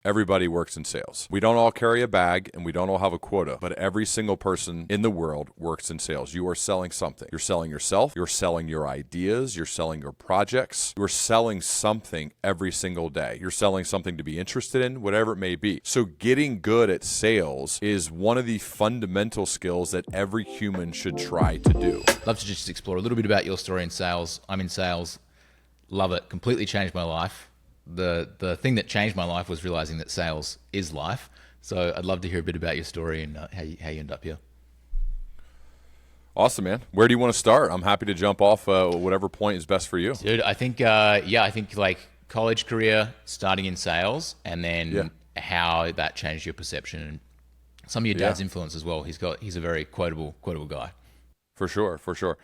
Everybody works in sales. We don't all carry a bag and we don't all have a quota, but every single person in the world works in sales. You are selling something. You're selling yourself. You're selling your ideas. You're selling your projects. You're selling something every single day. You're selling something to be interested in, whatever it may be. So getting good at sales is one of the fundamental skills that every human should try to do. Love to just explore a little bit about your story in sales. I'm in sales. Love it. Completely changed my life. The thing that changed my life was realizing that sales is life. So I'd love to hear a bit about your story and how you end up here. Awesome, man. Where do you want to start? I'm happy to jump off whatever point is best for you. Dude, I think like college career, starting in sales, and then how that changed your perception and some of your dad's influence as well. He's a very quotable guy. For sure.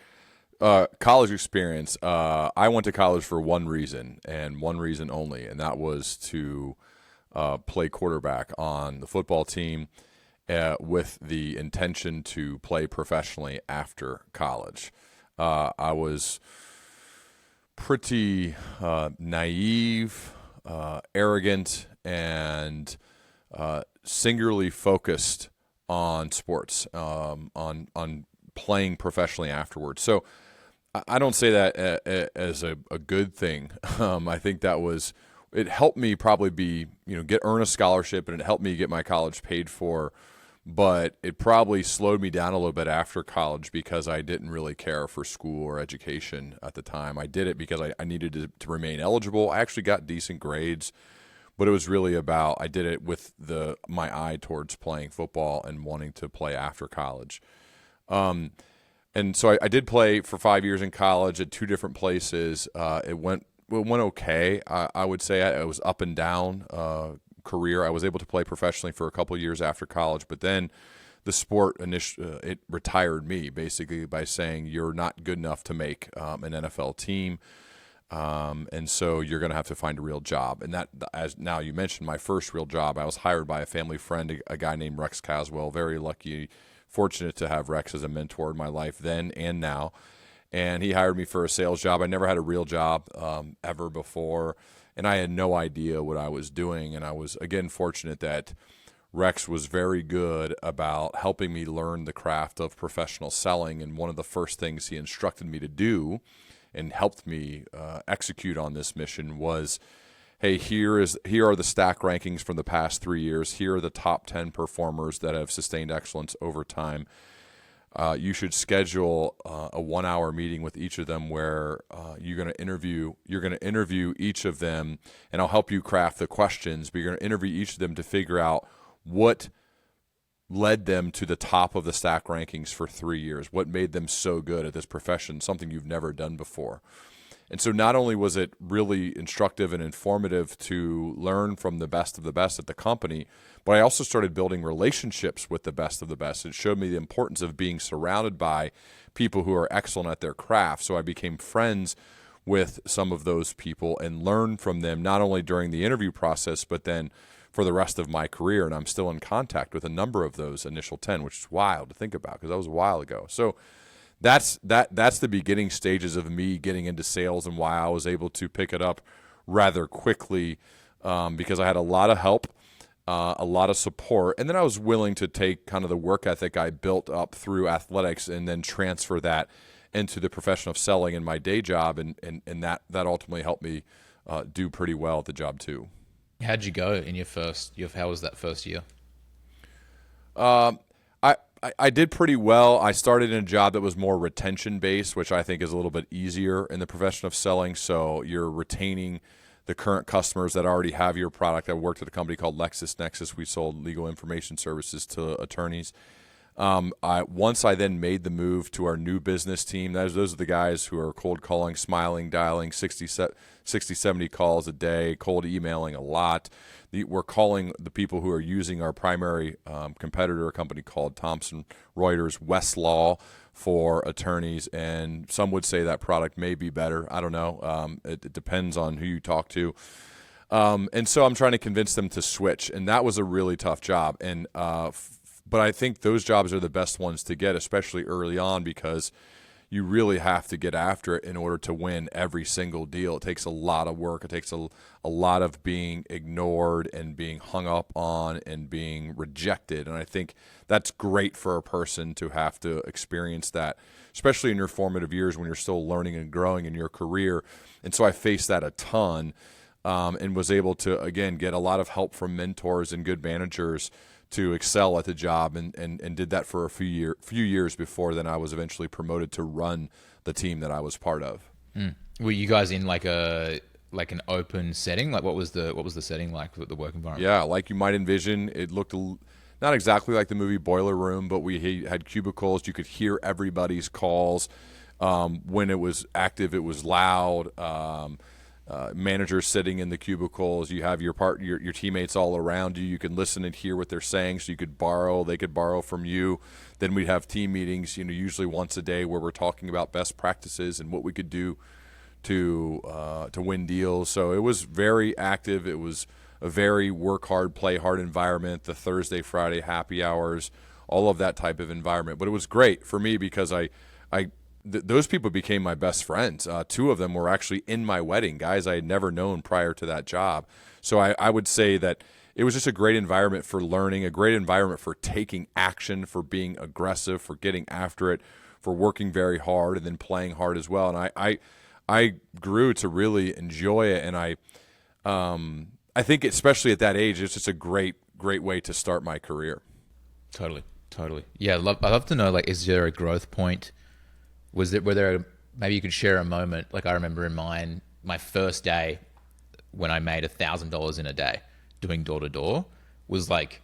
College experience. I went to college for one reason and one reason only, and that was to play quarterback on the football team with the intention to play professionally after college. I was pretty naive, arrogant, and singularly focused on sports, on playing professionally afterwards. So I don't say that as a good thing. I think it helped me probably earn a scholarship, and it helped me get my college paid for, but it probably slowed me down a little bit after college because I didn't really care for school or education at the time. I did it because I needed to remain eligible. I actually got decent grades, but it was really about, I did it with my eye towards playing football and wanting to play after college. And so I did play for 5 years in college at two different places. It went okay. I would say it was up and down career. I was able to play professionally for a couple of years after college, but then the sport it retired me basically by saying you're not good enough to make an NFL team, and so you're going to have to find a real job. And that, as now you mentioned, my first real job, I was hired by a family friend, a guy named Rex Caswell. Very lucky. Fortunate to have Rex as a mentor in my life then and now. And he hired me for a sales job. I never had a real job ever before, and I had no idea what I was doing. And I was, again, fortunate that Rex was very good about helping me learn the craft of professional selling. And one of the first things he instructed me to do and helped me execute on this mission was, hey, here are the stack rankings from the past 3 years. Here are the top 10 performers that have sustained excellence over time. You should schedule a 1-hour meeting with each of them where you're going to interview each of them, and I'll help you craft the questions, but you're going to interview each of them to figure out what led them to the top of the stack rankings for 3 years, what made them so good at this profession, something you've never done before. And so not only was it really instructive and informative to learn from the best of the best at the company, but I also started building relationships with the best of the best. It showed me the importance of being surrounded by people who are excellent at their craft. So I became friends with some of those people and learned from them, not only during the interview process, but then for the rest of my career. And I'm still in contact with a number of those initial 10, which is wild to think about because that was a while ago. So that's the beginning stages of me getting into sales and why I was able to pick it up rather quickly because I had a lot of help, a lot of support, and then I was willing to take kind of the work ethic I built up through athletics and then transfer that into the profession of selling in my day job, and that ultimately helped me do pretty well at the job too. How'd you go in how was that first year? I did pretty well. I started in a job that was more retention-based, which I think is a little bit easier in the profession of selling. So you're retaining the current customers that already have your product. I worked at a company called LexisNexis. We sold legal information services to attorneys. Once I then made the move to our new business team, those are the guys who are cold calling, smiling, dialing 60, 70 calls a day, cold emailing a lot. We're calling the people who are using our primary competitor, a company called Thomson Reuters Westlaw, for attorneys, and some would say that product may be better. I don't know. It depends on who you talk to. And so I'm trying to convince them to switch, and that was a really tough job. But I think those jobs are the best ones to get, especially early on, because you really have to get after it in order to win every single deal. It takes a lot of work. It takes a lot of being ignored and being hung up on and being rejected. And I think that's great for a person to have to experience that, especially in your formative years when you're still learning and growing in your career. And so I faced that a ton, and was able to, again, get a lot of help from mentors and good managers to excel at the job, and did that for a few years before then I was eventually promoted to run the team that I was part of. Were you guys in like an open setting? Like what was the setting like, the work environment? Yeah, like you might envision, it looked not exactly like the movie Boiler Room, but we had cubicles. You could hear everybody's calls. When it was active, it was loud. Managers sitting in the cubicles. You have your teammates all around you. You can listen and hear what they're saying, so you could borrow. They could borrow from you. Then we'd have team meetings, usually once a day, where we're talking about best practices and what we could do to win deals. So it was very active. It was a very work hard, play hard environment. The Thursday, Friday happy hours, all of that type of environment. But it was great for me because those people became my best friends. Two of them were actually in my wedding, guys I had never known prior to that job. So I would say that it was just a great environment for learning, a great environment for taking action, for being aggressive, for getting after it, for working very hard and then playing hard as well. And I grew to really enjoy it. And I think especially at that age, it's just a great way to start my career. Totally. Yeah, I'd love to know, like, is there a growth point? Maybe you could share a moment? Like I remember in my first day when I made $1,000 in a day doing door to door was like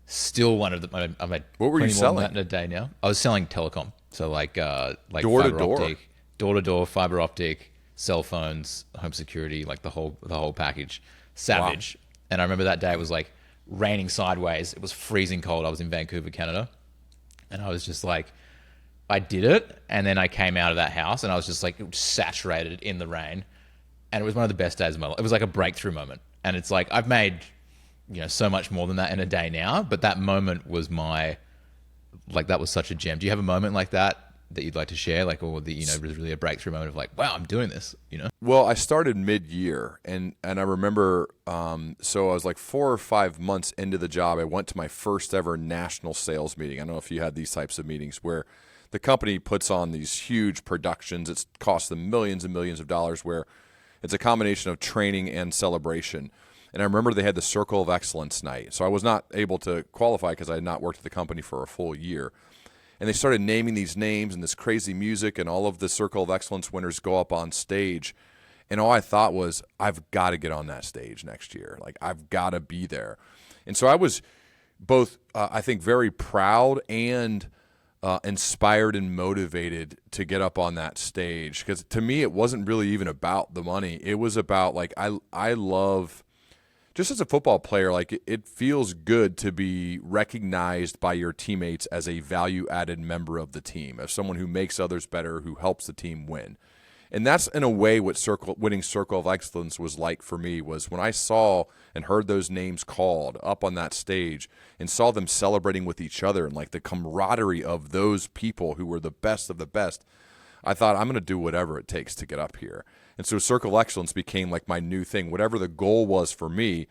still one of the. I made what were you selling in a day now? I was selling telecom, so like door to door, door to door, fiber optic, cell phones, home security, like the whole package. Savage. Wow. And I remember that day it was like raining sideways. It was freezing cold. I was in Vancouver, Canada, and I was just like. I did it, and then I came out of that house, and I was just like saturated in the rain, and it was one of the best days of my life. It was like a breakthrough moment, and it's like I've made, so much more than that in a day now, but that moment was that was such a gem. Do you have a moment like that you'd like to share, like, or was really a breakthrough moment of like, wow, I'm doing this, Well, I started mid-year, and I remember, so I was like 4 or 5 months into the job. I went to my first ever national sales meeting. I don't know if you had these types of meetings where the company puts on these huge productions. It costs them millions and millions of dollars, where it's a combination of training and celebration. And I remember they had the Circle of Excellence night. So I was not able to qualify because I had not worked at the company for a full year. And they started naming these names and this crazy music, and all of the Circle of Excellence winners go up on stage. And all I thought was, I've got to get on that stage next year. Like, I've got to be there. And so I was both, I think, very proud and inspired and motivated to get up on that stage, because to me it wasn't really even about the money. It was about, like, I love, just as a football player, like it feels good to be recognized by your teammates as a value-added member of the team, as someone who makes others better, who helps the team win. And that's, in a way, what winning Circle of Excellence was like for me, was when I saw and heard those names called up on that stage and saw them celebrating with each other and like the camaraderie of those people who were the best of the best, I thought, I'm going to do whatever it takes to get up here. And so Circle of Excellence became like my new thing. Whatever the goal was for me,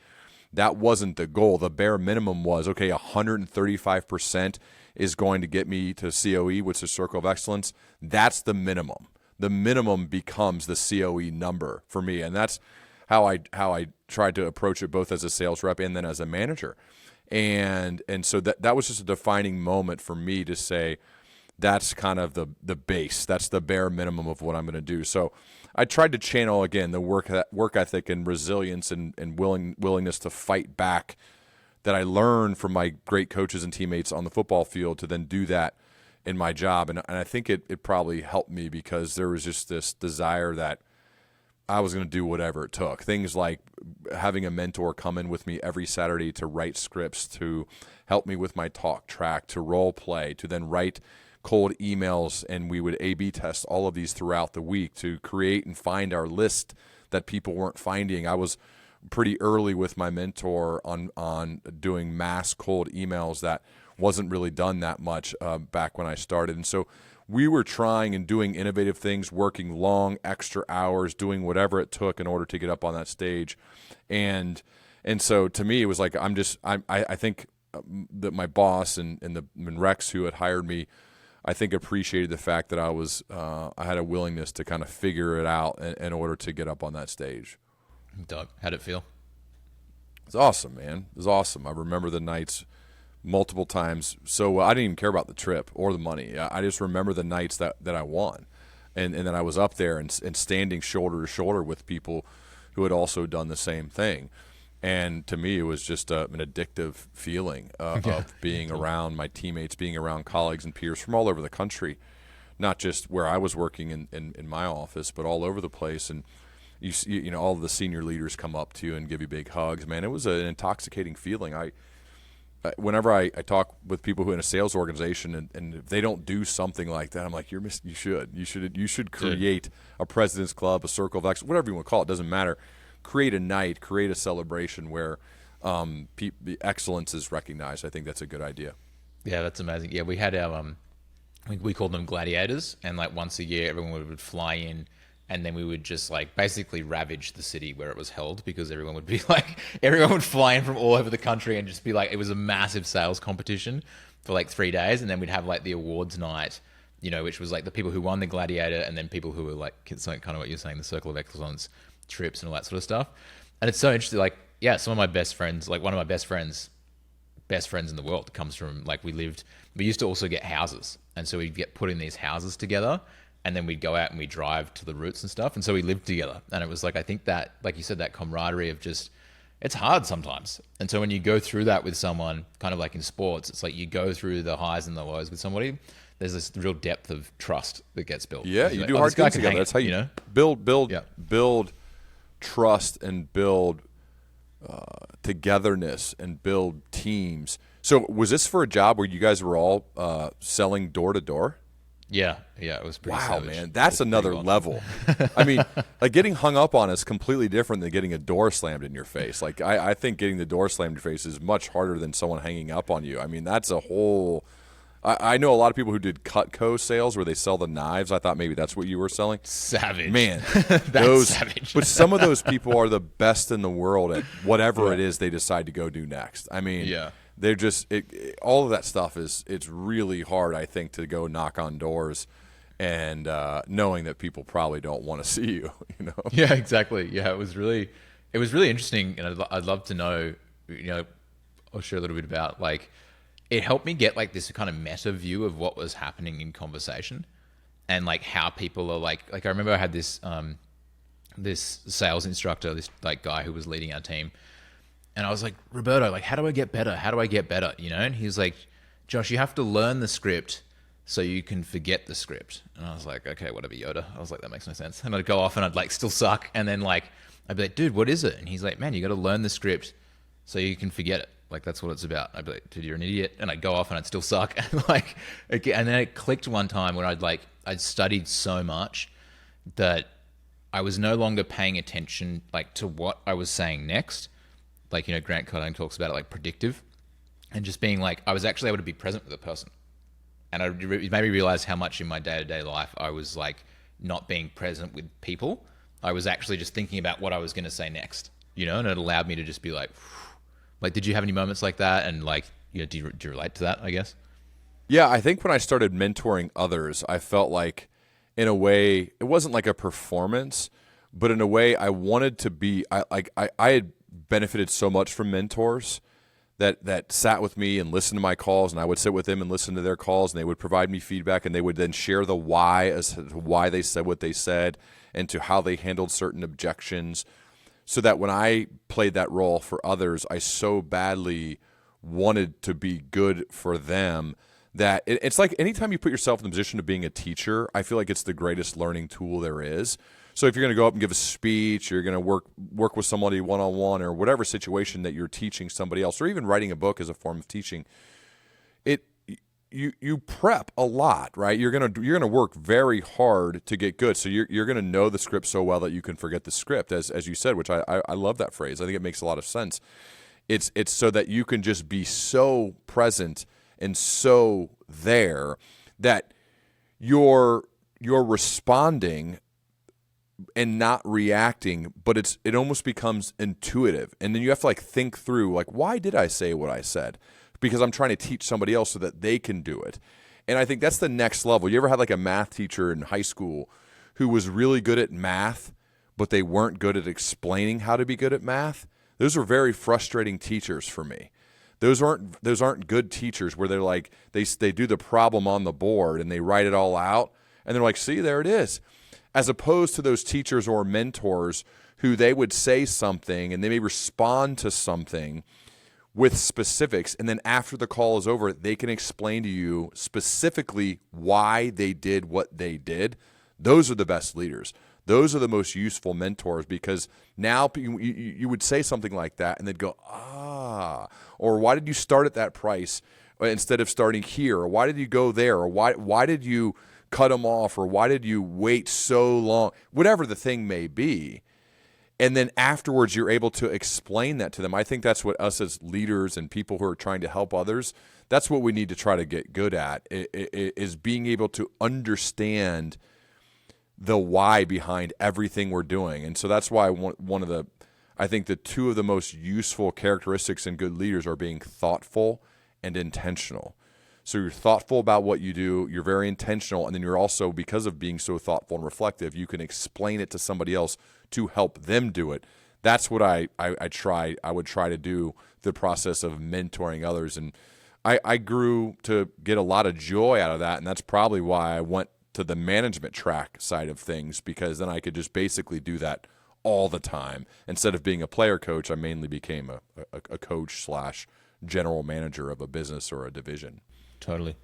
that wasn't the goal. The bare minimum was, okay, 135% is going to get me to COE, which is Circle of Excellence. That's the minimum. The minimum becomes the COE number for me, and that's how I tried to approach it, both as a sales rep and then as a manager. And so that was just a defining moment for me to say, that's kind of the base. That's the bare minimum of what I'm going to do. So I tried to channel, again, the work ethic and resilience and willingness to fight back that I learned from my great coaches and teammates on the football field, to then do that in my job. And I think it probably helped me, because there was just this desire that I was going to do whatever it took. Things like having a mentor come in with me every Saturday to write scripts, to help me with my talk track, to role play, to then write cold emails, and we would A/B test all of these throughout the week to create and find our list that people weren't finding. I was pretty early with my mentor on doing mass cold emails that wasn't really done that much back when I started. And so we were trying and doing innovative things, working long extra hours, doing whatever it took in order to get up on that stage. And so to me, it was like, I think that my boss and Rex, who had hired me, I think appreciated the fact that I had a willingness to kind of figure it out in order to get up on that stage. Doug, how'd it feel? It's awesome, man. It was awesome. I remember the nights multiple times. So I didn't even care about the trip or the money. I just remember the nights that I won, and then I was up there and standing shoulder to shoulder with people who had also done the same thing. And to me, it was just an addictive feeling of being around my teammates, being around colleagues and peers from all over the country, not just where I was working in my office, but all over the place. And you know, all of the senior leaders come up to you and give you big hugs. Man, it was an intoxicating feeling. Whenever I talk with people who are in a sales organization and if they don't do something like that, I'm like, you should create a president's club, a circle of excellence, whatever you want to call it, doesn't matter. Create a night, create a celebration where the excellence is recognized. I think that's a good idea. Yeah, that's amazing. Yeah, we had our we called them gladiators, and like once a year, everyone would fly in, and then we would just like basically ravage the city where it was held, because everyone would fly in from all over the country and just be like, it was a massive sales competition for like 3 days, and then we'd have like the awards night, you know, which was like the people who won the gladiator, and then people who were like kind of what you're saying, the circle of excellence trips and all that sort of stuff. And it's so interesting, like, yeah, some of my best friends, like one of my best friends in the world comes from, like, we used to also get houses, and so we'd get put in these houses together, and then we'd go out and we'd drive to the routes and stuff, and so we lived together. And it was like, I think that, like you said, that camaraderie of just, it's hard sometimes. And so when you go through that with someone, kind of like in sports, it's like you go through the highs and the lows with somebody, there's this real depth of trust that gets built. Yeah, you like, do hard things together. That's how you build trust and build togetherness and build teams. So was this for a job where you guys were all selling door to door? Yeah, it was pretty savage. Man, that's another level. I mean, like, getting hung up on is completely different than getting a door slammed in your face. Like, I think getting the door slammed in your face is much harder than someone hanging up on you. I mean, that's a whole I know a lot of people who did Cutco sales where they sell the knives. I thought maybe that's what you were selling. Savage. Man, that's savage. But some of those people are the best in the world at whatever it is they decide to go do next. I mean, they're just all of that stuff it's really hard, I think, to go knock on doors and knowing that people probably don't want to see you, you know? Yeah, exactly. Yeah, it was really interesting, and I'd love to know, you know, I'll share a little bit about, like, it helped me get like this kind of meta view of what was happening in conversation, and like how people are like I remember I had this this sales instructor, this like guy who was leading our team, and I was like, Roberto, like, how do I get better? How do I get better? You know? And he's like, Josh, you have to learn the script so you can forget the script. And I was like, okay, whatever, Yoda. I was like, that makes no sense. And I'd go off and I'd like still suck, and then like I'd be like, dude, what is it? And he's like, man, you got to learn the script so you can forget it. Like, that's what it's about. I'd be like, dude, you're an idiot. And I'd go off and I'd still suck. And like, and then it clicked one time when I'd studied so much that I was no longer paying attention like to what I was saying next. Like, you know, Grant Cardone talks about it, like predictive, and just being like, I was actually able to be present with the person. And it made me realize how much in my day-to-day life I was like not being present with people. I was actually just thinking about what I was going to say next, you know, and it allowed me to just be like, like, did you have any moments like that? And like, you know, do you relate to that, I guess? Yeah, I think when I started mentoring others, I felt like, in a way, it wasn't like a performance, but in a way I wanted to be, I had benefited so much from mentors that sat with me and listened to my calls, and I would sit with them and listen to their calls, and they would provide me feedback, and they would then share the why as to why they said what they said and to how they handled certain objections. So that when I played that role for others, I so badly wanted to be good for them that it's like anytime you put yourself in the position of being a teacher, I feel like it's the greatest learning tool there is. So if you're going to go up and give a speech, you're going to work with somebody one-on-one, or whatever situation that you're teaching somebody else, or even writing a book as a form of teaching, you prep a lot, right? You're gonna work very hard to get good. So you're gonna know the script so well that you can forget the script, as you said, which I love that phrase. I think it makes a lot of sense. It's so that you can just be so present and so there that you're responding and not reacting, but it almost becomes intuitive. And then you have to like think through, like, why did I say what I said? Because I'm trying to teach somebody else so that they can do it. And I think that's the next level. You ever had like a math teacher in high school who was really good at math, but they weren't good at explaining how to be good at math? Those are very frustrating teachers for me. Those aren't good teachers where they're like, they do the problem on the board and they write it all out and they're like, see, there it is. As opposed to those teachers or mentors who they would say something and they may respond to something with specifics, and then after the call is over, they can explain to you specifically why they did what they did. Those are the best leaders. Those are the most useful mentors, because now you would say something like that and they'd go, or why did you start at that price instead of starting here? Or why did you go there? Or why did you cut them off? Or why did you wait so long? Whatever the thing may be. And then afterwards, you're able to explain that to them. I think that's what us as leaders and people who are trying to help others, that's what we need to try to get good at, is being able to understand the why behind everything we're doing. And so that's why I think the two of the most useful characteristics in good leaders are being thoughtful and intentional. So you're thoughtful about what you do, you're very intentional, and then you're also, because of being so thoughtful and reflective, you can explain it to somebody else to help them do it. That's what I would try to do, the process of mentoring others. And I grew to get a lot of joy out of that, and that's probably why I went to the management track side of things, because then I could just basically do that all the time. Instead of being a player coach, I mainly became a coach / general manager of a business or a division. Totally.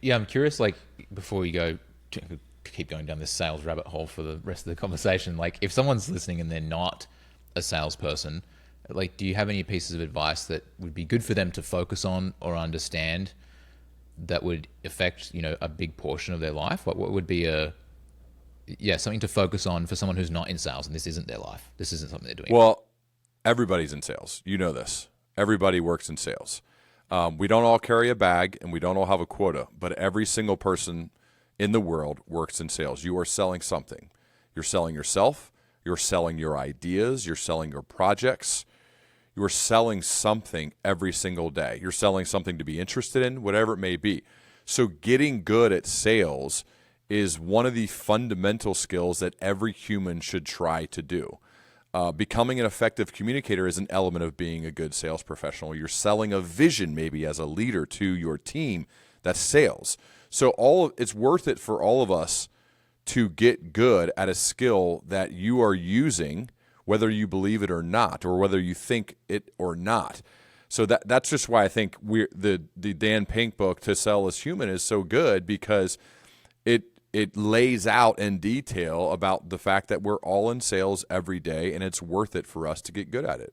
Yeah, I'm curious, like, before we go to keep going down this sales rabbit hole for the rest of the conversation, like, if someone's listening and they're not a salesperson, like, do you have any pieces of advice that would be good for them to focus on or understand that would affect, a big portion of their life? What would be something to focus on for someone who's not in sales and this isn't their life? This isn't something they're doing. Well, everybody's in sales. You know this. Everybody works in sales. We don't all carry a bag and we don't all have a quota, but every single person in the world works in sales. You are selling something. You're selling yourself. You're selling your ideas. You're selling your projects. You are selling something every single day. You're selling something to be interested in, whatever it may be. So getting good at sales is one of the fundamental skills that every human should try to do. Becoming an effective communicator is an element of being a good sales professional. You're selling a vision maybe as a leader to your team. That's sales. So it's worth it for all of us to get good at a skill that you are using, whether you believe it or not, or whether you think it or not. So that's just why I think the Dan Pink book, To Sell as Human, is so good, because it lays out in detail about the fact that we're all in sales every day, and it's worth it for us to get good at it.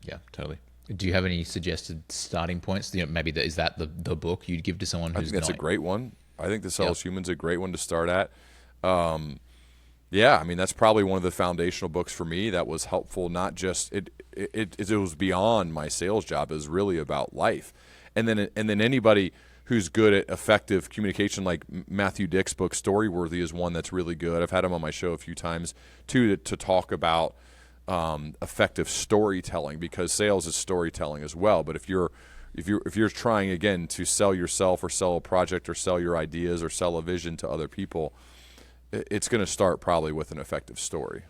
Yeah, totally. Do you have any suggested starting points? Maybe is that the book you'd give to someone who's I think that's a great one. I think The Sell as Human is a great one to start at. Yeah, I mean, that's probably one of the foundational books for me that was helpful. Not just it was beyond my sales job. It was really about life. And then anybody who's good at effective communication, like Matthew Dick's book, Storyworthy, is one that's really good. I've had him on my show a few times too, to talk about effective storytelling, because sales is storytelling as well. But if you're trying, again, to sell yourself or sell a project or sell your ideas or sell a vision to other people, it's going to start probably with an effective story.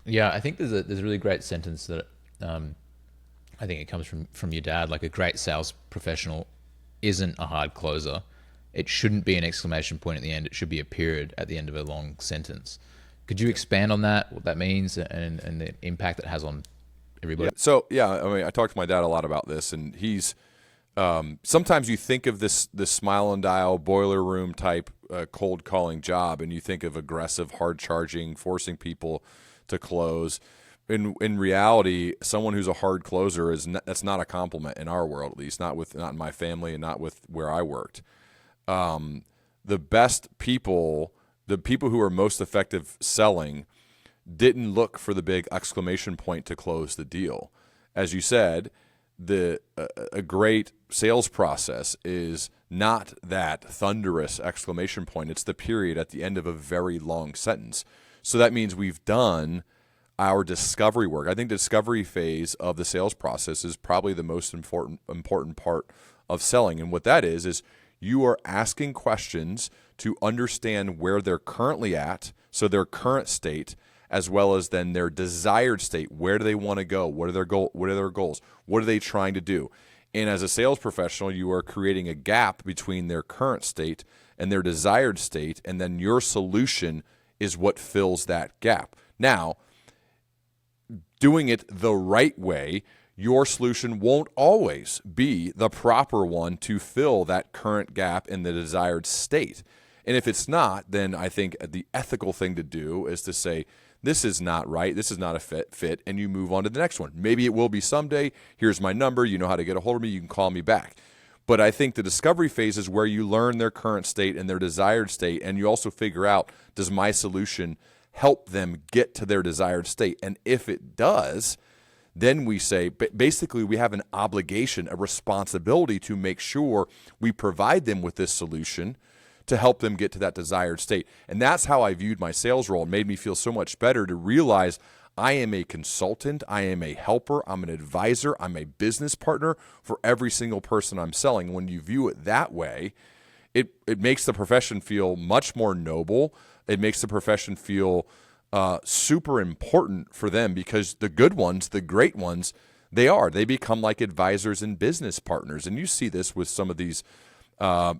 Yeah, I think there's a really great sentence that I think it comes from your dad. Like, a great sales professional isn't a hard closer. It shouldn't be an exclamation point at the end. It should be a period at the end of a long sentence. Could you expand on that, what that means, and the impact it has on everybody? Yeah. So, I mean, I talked to my dad a lot about this, and he's sometimes you think of this smile and dial boiler room type cold calling job, and you think of aggressive, hard charging, forcing people to close. In reality, someone who's a hard closer that's not a compliment in our world, at least not in my family and not with where I worked. The best people, the people who are most effective selling, didn't look for the big exclamation point to close the deal. As you said, a great sales process is not that thunderous exclamation point. It's the period at the end of a very long sentence. So that means we've done our discovery work. I think the discovery phase of the sales process is probably the most important part of selling. And what that is you are asking questions to understand where they're currently at, so their current state, as well as then their desired state. Where do they want to go? What are their goals? What are they trying to do? And as a sales professional, you are creating a gap between their current state and their desired state, and then your solution is what fills that gap. Now, doing it the right way, your solution won't always be the proper one to fill that current gap in the desired state. And if it's not, then I think the ethical thing to do is to say, this is not right, this is not a fit, and you move on to the next one. Maybe it will be someday. Here's my number. You know how to get a hold of me. You can call me back. But I think the discovery phase is where you learn their current state and their desired state, and you also figure out, does my solution help them get to their desired state? And if it does, then we say, basically, we have an obligation, a responsibility to make sure we provide them with this solution to help them get to that desired state. And that's how I viewed my sales role. It made me feel so much better to realize I am a consultant, I am a helper, I'm an advisor, I'm a business partner for every single person I'm selling. When you view it that way, it makes the profession feel much more noble. It makes the profession feel super important for them, because the good ones, the great ones, they become like advisors and business partners. And you see this with some of these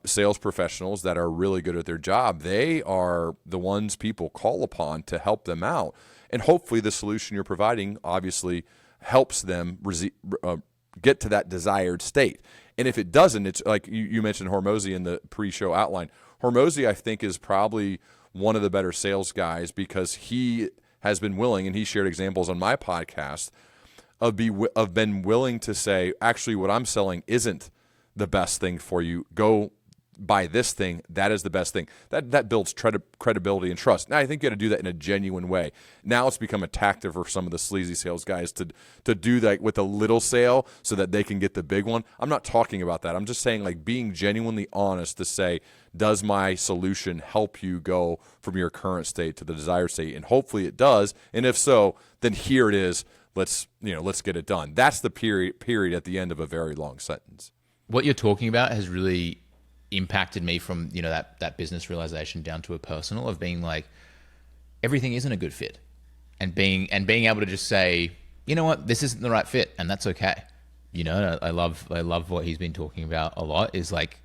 sales professionals that are really good at their job. They are the ones people call upon to help them out. And hopefully the solution you're providing obviously helps them get to that desired state. And if it doesn't, it's like you mentioned Hormozy in the pre-show outline. Hormozy, I think, is probably one of the better sales guys, because he has been willing, and he shared examples on my podcast, of been willing to say, actually, what I'm selling isn't the best thing for you. Go buy this thing. That is the best thing. That builds credibility and trust. Now, I think you got to do that in a genuine way. Now it's become a tactic for some of the sleazy sales guys to do that with a little sale so that they can get the big one. I'm not talking about that. I'm just saying, like, being genuinely honest to say, does my solution help you go from your current state to the desired state? And hopefully it does. And if so, then here it is. Let's get it done. That's the period at the end of a very long sentence. What you're talking about has really impacted me from, that business realization down to a personal, of being like, everything isn't a good fit, and being able to just say, you know what, this isn't the right fit, and that's okay. I love what he's been talking about a lot, is like,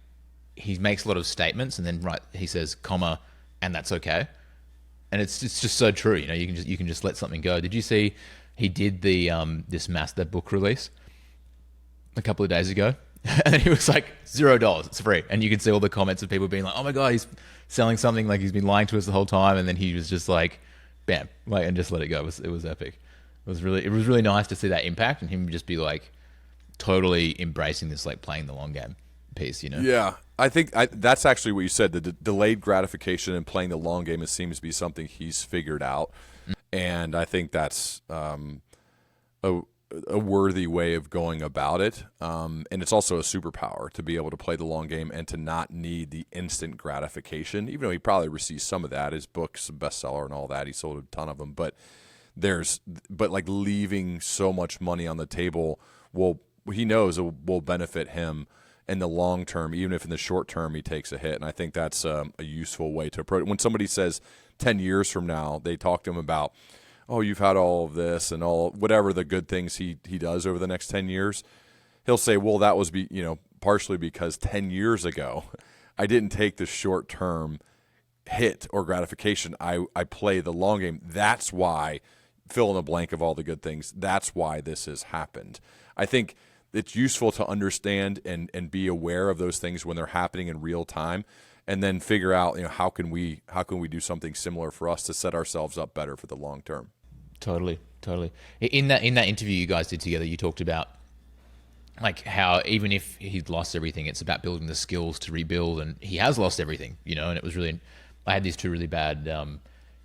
he makes a lot of statements and then he says, comma, and that's okay. And it's just so true. You can just let something go. Did you see he did the the book release a couple of days ago? And he was like, $0, it's free. And you can see all the comments of people being like, oh my God, he's selling something, like he's been lying to us the whole time. And then he was just like, bam, and just let it go. It was epic. It was really nice to see that impact, and him just be like totally embracing this, like, playing the long game piece, Yeah. I think that's actually what you said. The delayed gratification and playing the long game, it seems to be something he's figured out. And I think that's a worthy way of going about it. And it's also a superpower to be able to play the long game and to not need the instant gratification, even though he probably receives some of that. His book's a bestseller and all that. He sold a ton of them. But like leaving so much money on the table he knows it will benefit him in the long term, even if in the short term he takes a hit. And I think that's a useful way to approach it. When somebody says 10 years from now, they talk to him about, oh, you've had all of this and all whatever the good things he does over the next 10 years, he'll say, well, that was partially because 10 years ago I didn't take the short-term hit or gratification. I play the long game. That's why, fill in the blank of all the good things, that's why this has happened. I think it's useful to understand and be aware of those things when they're happening in real time, and then figure out, how can we do something similar for us to set ourselves up better for the long term. Totally. In that interview you guys did together, you talked about like how even if he'd lost everything, it's about building the skills to rebuild, and he has lost everything, and it was really, I had these two really bad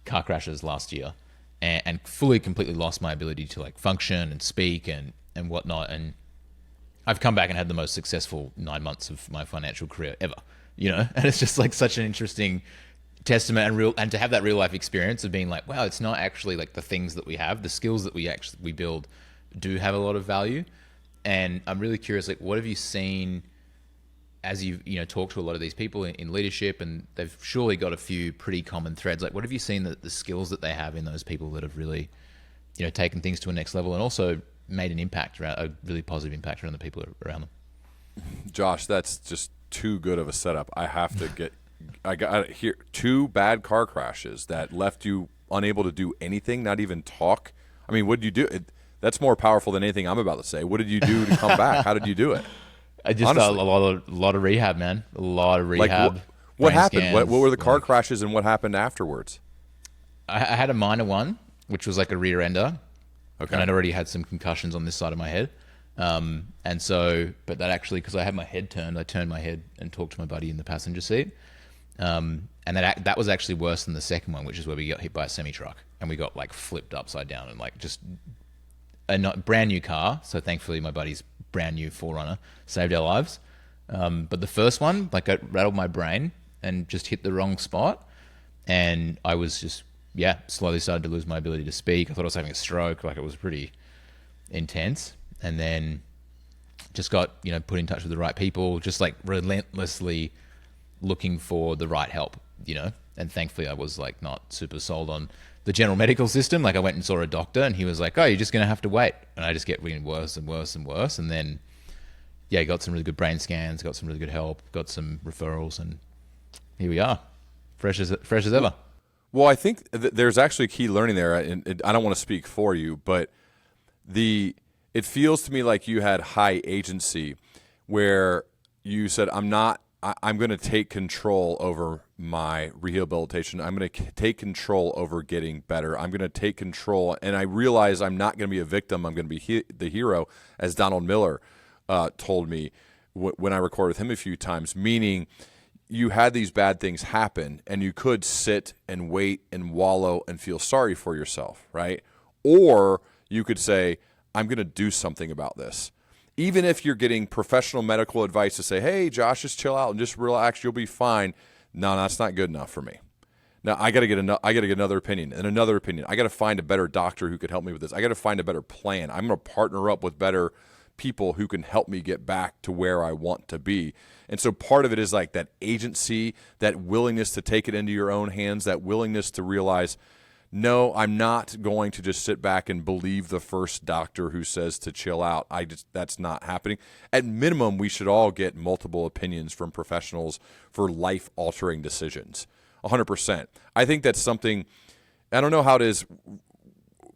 car crashes last year, and completely lost my ability to like function and speak and whatnot. And I've come back and had the most successful 9 months of my financial career ever, you know? And it's just like such an interesting testament and to have that real life experience of being like, wow, it's not actually like the things that we have, the skills that we build do have a lot of value. And I'm really curious, like, what have you seen as you've, talked to a lot of these people in leadership, and they've surely got a few pretty common threads. Like, what have you seen that the skills that they have in those people that have really, taken things to a next level and also made an impact, a really positive impact around the people around them? Josh, that's just too good of a setup. I got here 2 bad car crashes that left you unable to do anything, not even talk. I mean, what did you do? That's more powerful than anything I'm about to say. What did you do to come back? How did you do it? I just a lot of rehab, man. A lot of rehab. Like, what happened? What were the car crashes and what happened afterwards? I had a minor one, which was like a rear ender. Okay. And I'd already had some concussions on this side of my head. And so, but that actually, because I had my head turned, I turned my head and talked to my buddy in the passenger seat. And that was actually worse than the second one, which is where we got hit by a semi-truck and we got like flipped upside down and like just a brand new car. So thankfully my buddy's brand new 4Runner saved our lives. But the first one, like, it rattled my brain and just hit the wrong spot. And I was just, slowly started to lose my ability to speak. I thought I was having a stroke. Like, it was pretty intense. And then just got, put in touch with the right people, just like relentlessly looking for the right help, and thankfully I was like not super sold on the general medical system. Like, I went and saw a doctor and he was like, oh, you're just going to have to wait. And I just get getting worse and worse and worse. And then, got some really good brain scans, got some really good help, got some referrals, and here we are, fresh as ever. Well, I think there's actually a key learning there, and I don't want to speak for you, but it feels to me like you had high agency where you said, I'm going to take control over my rehabilitation. I'm going to take control over getting better. I'm going to take control. And I realize I'm not going to be a victim. I'm going to be the hero, as Donald Miller told me when I recorded with him a few times, meaning you had these bad things happen and you could sit and wait and wallow and feel sorry for yourself, right? Or you could say, I'm going to do something about this. Even if you're getting professional medical advice to say, hey, Josh, just chill out and just relax, you'll be fine. No, that's not good enough for me. Now, I got to get another opinion and another opinion. I got to find a better doctor who could help me with this. I got to find a better plan. I'm going to partner up with better people who can help me get back to where I want to be. And so part of it is like that agency, that willingness to take it into your own hands, that willingness to realize, no, I'm not going to just sit back and believe the first doctor who says to chill out. That's not happening. At minimum, we should all get multiple opinions from professionals for life-altering decisions. 100%. I think that's something, I don't know how it is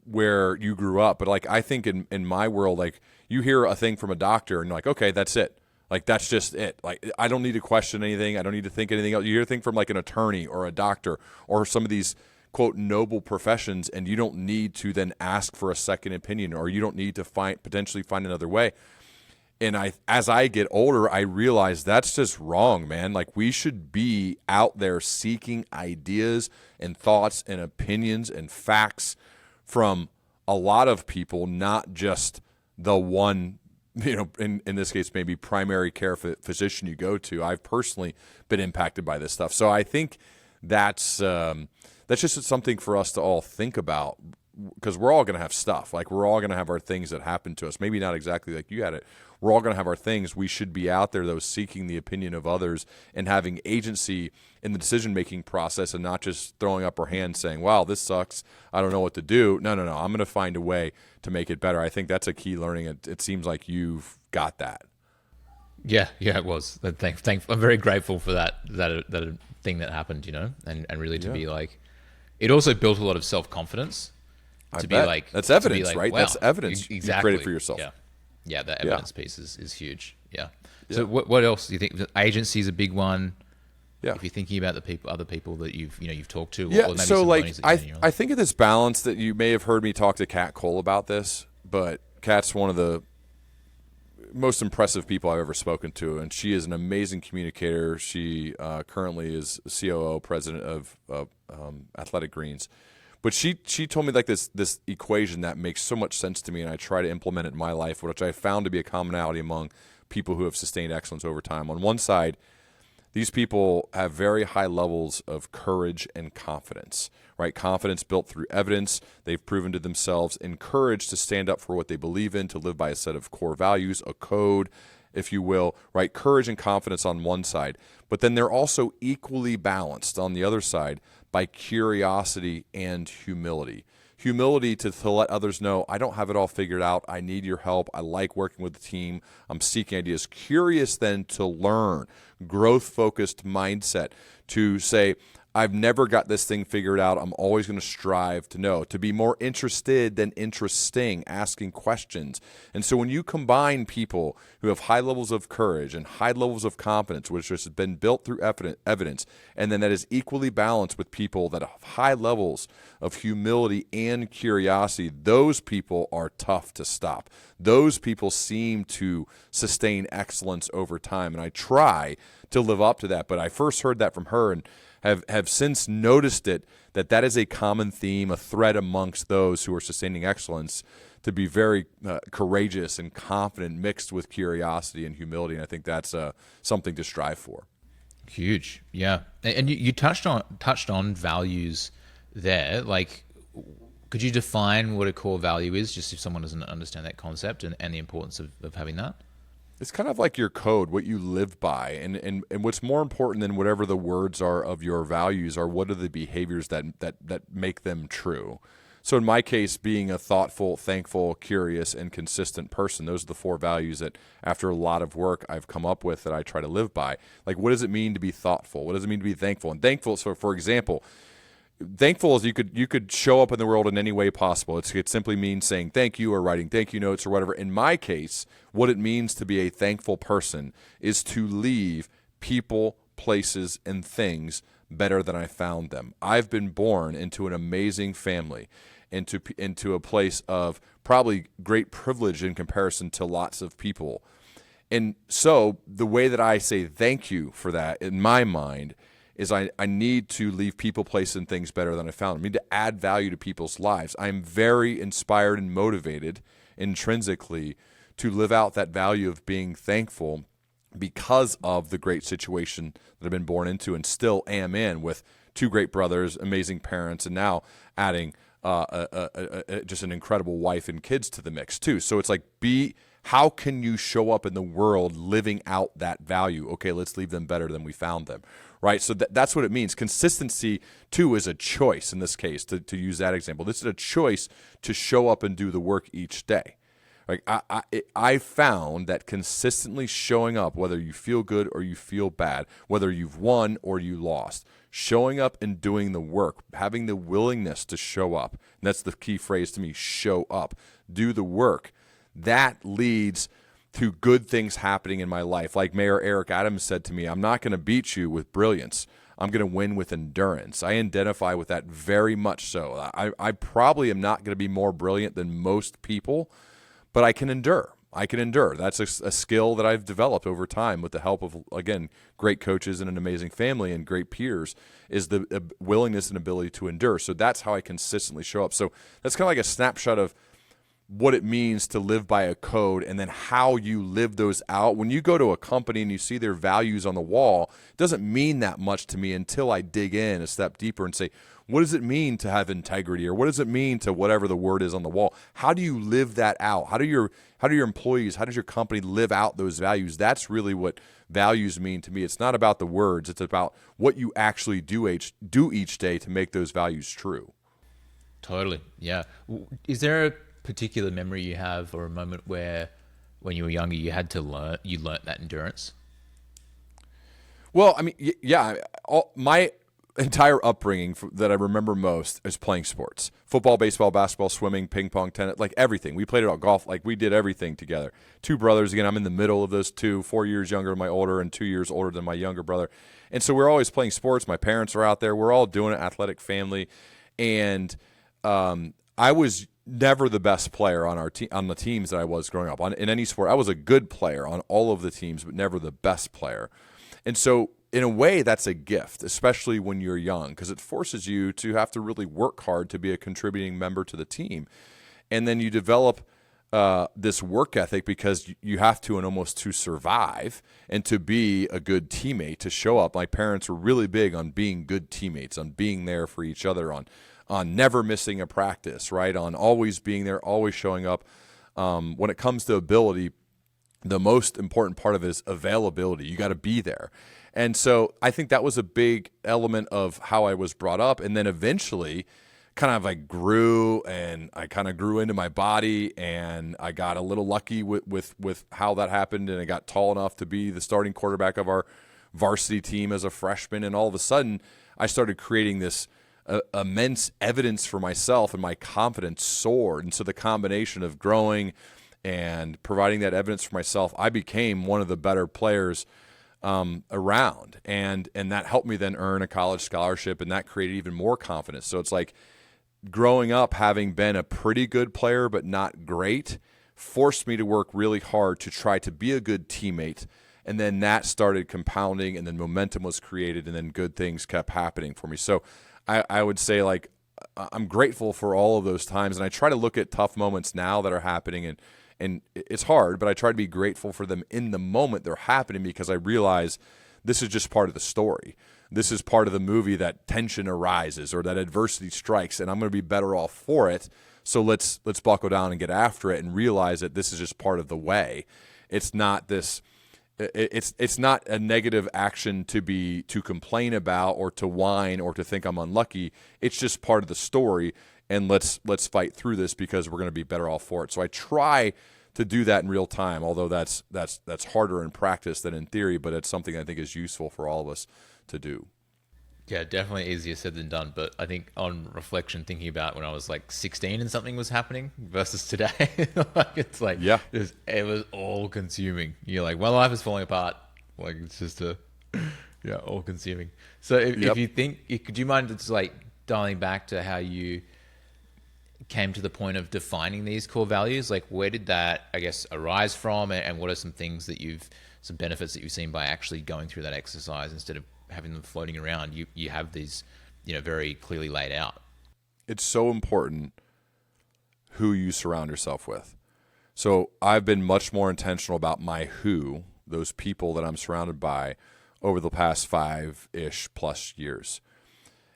where you grew up, but like I think in my world, like you hear a thing from a doctor and you're like, okay, that's it. Like, that's just it. Like, I don't need to question anything. I don't need to think anything else. You hear a thing from like an attorney or a doctor or some of these quote noble professions, and you don't need to then ask for a second opinion, or you don't need to potentially find another way. And as I get older, I realize that's just wrong, man. Like, we should be out there seeking ideas and thoughts and opinions and facts from a lot of people, not just the one, in this case, maybe primary care physician you go to. I've personally been impacted by this stuff. So I think that's just something for us to all think about, because we're all going to have stuff. Like, we're all going to have our things that happen to us. Maybe not exactly like you had it. We're all going to have our things. We should be out there, though, seeking the opinion of others and having agency in the decision-making process, and not just throwing up our hands saying, wow, this sucks, I don't know what to do. No. I'm going to find a way to make it better. I think that's a key learning. It seems like you've got that. Yeah, it was. I'm very grateful for that thing that happened, and really to be like, it also built a lot of self-confidence. To be like, that's evidence, like, right? Wow, that's evidence exactly. You created for yourself. Yeah, that evidence piece is huge. Yeah. So what else do you think? Agency is a big one. Yeah. If you're thinking about other people that you've talked to. Yeah. Or maybe so like I think of this balance that you may have heard me talk to Kat Cole about this, but Kat's one of the most impressive people I've ever spoken to, and she is an amazing communicator. She currently is COO, president of Athletic Greens. But she told me like this equation that makes so much sense to me, and I try to implement it in my life, which I found to be a commonality among people who have sustained excellence over time. On one side, these people have very high levels of courage and confidence, right? Confidence built through evidence. They've proven to themselves, and courage to stand up for what they believe in, to live by a set of core values, a code, if you will, right? Courage and confidence on one side. But then they're also equally balanced on the other side by curiosity and humility. Humility to let others know, I don't have it all figured out. I need your help. I like working with the team. I'm seeking ideas. Curious then to learn, growth-focused mindset to say, I've never got this thing figured out. I'm always going to strive to know, to be more interested than interesting, asking questions. And so when you combine people who have high levels of courage and high levels of competence, which has been built through evidence, and then that is equally balanced with people that have high levels of humility and curiosity, those people are tough to stop. Those people seem to sustain excellence over time. And I try to live up to that. But I first heard that from her and have since noticed that is a common theme, a thread amongst those who are sustaining excellence, to be very courageous and confident, mixed with curiosity and humility. And I think that's something to strive for. Huge, yeah. And you touched on values there. Like, could you define what a core value is, just if someone doesn't understand that concept and the importance of having that? It's kind of like your code, what you live by, and what's more important than whatever the words are of your values are what are the behaviors that make them true. So in my case, being a thoughtful, thankful, curious, and consistent person, those are the 4 values that after a lot of work I've come up with that I try to live by. Like, what does it mean to be thoughtful? What does it mean to be thankful? And thankful, so for example, thankful is you could show up in the world in any way possible. It simply means saying thank you or writing thank you notes or whatever. In my case, what it means to be a thankful person is to leave people, places, and things better than I found them. I've been born into an amazing family, into a place of probably great privilege in comparison to lots of people. And so the way that I say thank you for that, in my mind, is I need to leave people, places, and things better than I found them. I need to add value to people's lives. I am very inspired and motivated intrinsically to live out that value of being thankful because of the great situation that I've been born into and still am in, with 2 great brothers, amazing parents, and now adding just an incredible wife and kids to the mix too. So it's like, how can you show up in the world living out that value? Okay, let's leave them better than we found them, right? So that's what it means. Consistency, too, is a choice in this case, to use that example. This is a choice to show up and do the work each day. Like I found that consistently showing up, whether you feel good or you feel bad, whether you've won or you lost, showing up and doing the work, having the willingness to show up, and that's the key phrase to me, show up, do the work, that leads to good things happening in my life. Like Mayor Eric Adams said to me, I'm not going to beat you with brilliance. I'm going to win with endurance. I identify with that very much so. I probably am not going to be more brilliant than most people, but I can endure. That's a skill that I've developed over time with the help of, again, great coaches and an amazing family and great peers, is the willingness and ability to endure. So that's how I consistently show up. So that's kind of like a snapshot of what it means to live by a code, and then how you live those out. When you go to a company and you see their values on the wall, it doesn't mean that much to me until I dig in a step deeper and say, what does it mean to have integrity, or what does it mean to whatever the word is on the wall? How do you live that out? How do your employees, how does your company live out those values? That's really what values mean to me. It's not about the words. It's about what you actually do each day to make those values true. Totally, yeah. Is there a particular memory you have, or a moment where, when you were younger, you learnt that endurance? Well, I mean, yeah, my entire upbringing that I remember most is playing sports: football, baseball, basketball, swimming, ping pong, tennis, like everything. We played it all, golf, like we did everything together. 2 brothers, again, I'm in the middle of those 2, 4 years younger than my older and 2 years older than my younger brother. And so we're always playing sports. My parents are out there. We're all doing it, athletic family. And I was never the best player on the teams that I was growing up on in any sport. I was a good player on all of the teams, but never the best player. And so in a way, that's a gift, especially when you're young, because it forces you to have to really work hard to be a contributing member to the team. And then you develop this work ethic because you have to, and almost to survive and to be a good teammate, to show up. My parents were really big on being good teammates, on being there for each other, on never missing a practice, right? On always being there, always showing up. When it comes to ability, the most important part of it is availability. You got to be there. And so I think that was a big element of how I was brought up. And then eventually kind of I grew into my body, and I got a little lucky with how that happened. And I got tall enough to be the starting quarterback of our varsity team as a freshman. And all of a sudden I started creating this immense evidence for myself, and my confidence soared. And so the combination of growing and providing that evidence for myself, I became one of the better players around, and that helped me then earn a college scholarship, and that created even more confidence. So it's like growing up, having been a pretty good player but not great, forced me to work really hard to try to be a good teammate, and then that started compounding, and then momentum was created, and then good things kept happening for me. So I would say, like, I'm grateful for all of those times, and I try to look at tough moments now that are happening, and it's hard, but I try to be grateful for them in the moment they're happening, because I realize this is just part of the story. This is part of the movie, that tension arises or that adversity strikes, and I'm going to be better off for it. So let's buckle down and get after it, and realize that this is just part of the way. It's not this. It's not a negative action to complain about or to whine or to think I'm unlucky. It's just part of the story, and let's fight through this, because we're going to be better off for it. So I try to do that in real time, although that's harder in practice than in theory, but it's something I think is useful for all of us to do. Yeah, definitely easier said than done. But I think on reflection, thinking about when I was like 16 and something was happening versus today, like it's like, Yeah. it was all consuming. You're like, my life is falling apart. Like it's just all consuming. So if you think, could you mind just like dialing back to how you came to the point of defining these core values? Like where did that, I guess, arise from, and what are some things that some benefits that you've seen by actually going through that exercise instead of having them floating around? You have these, very clearly laid out. It's so important who you surround yourself with. So I've been much more intentional about my who, those people that I'm surrounded by, over the past 5-ish plus years.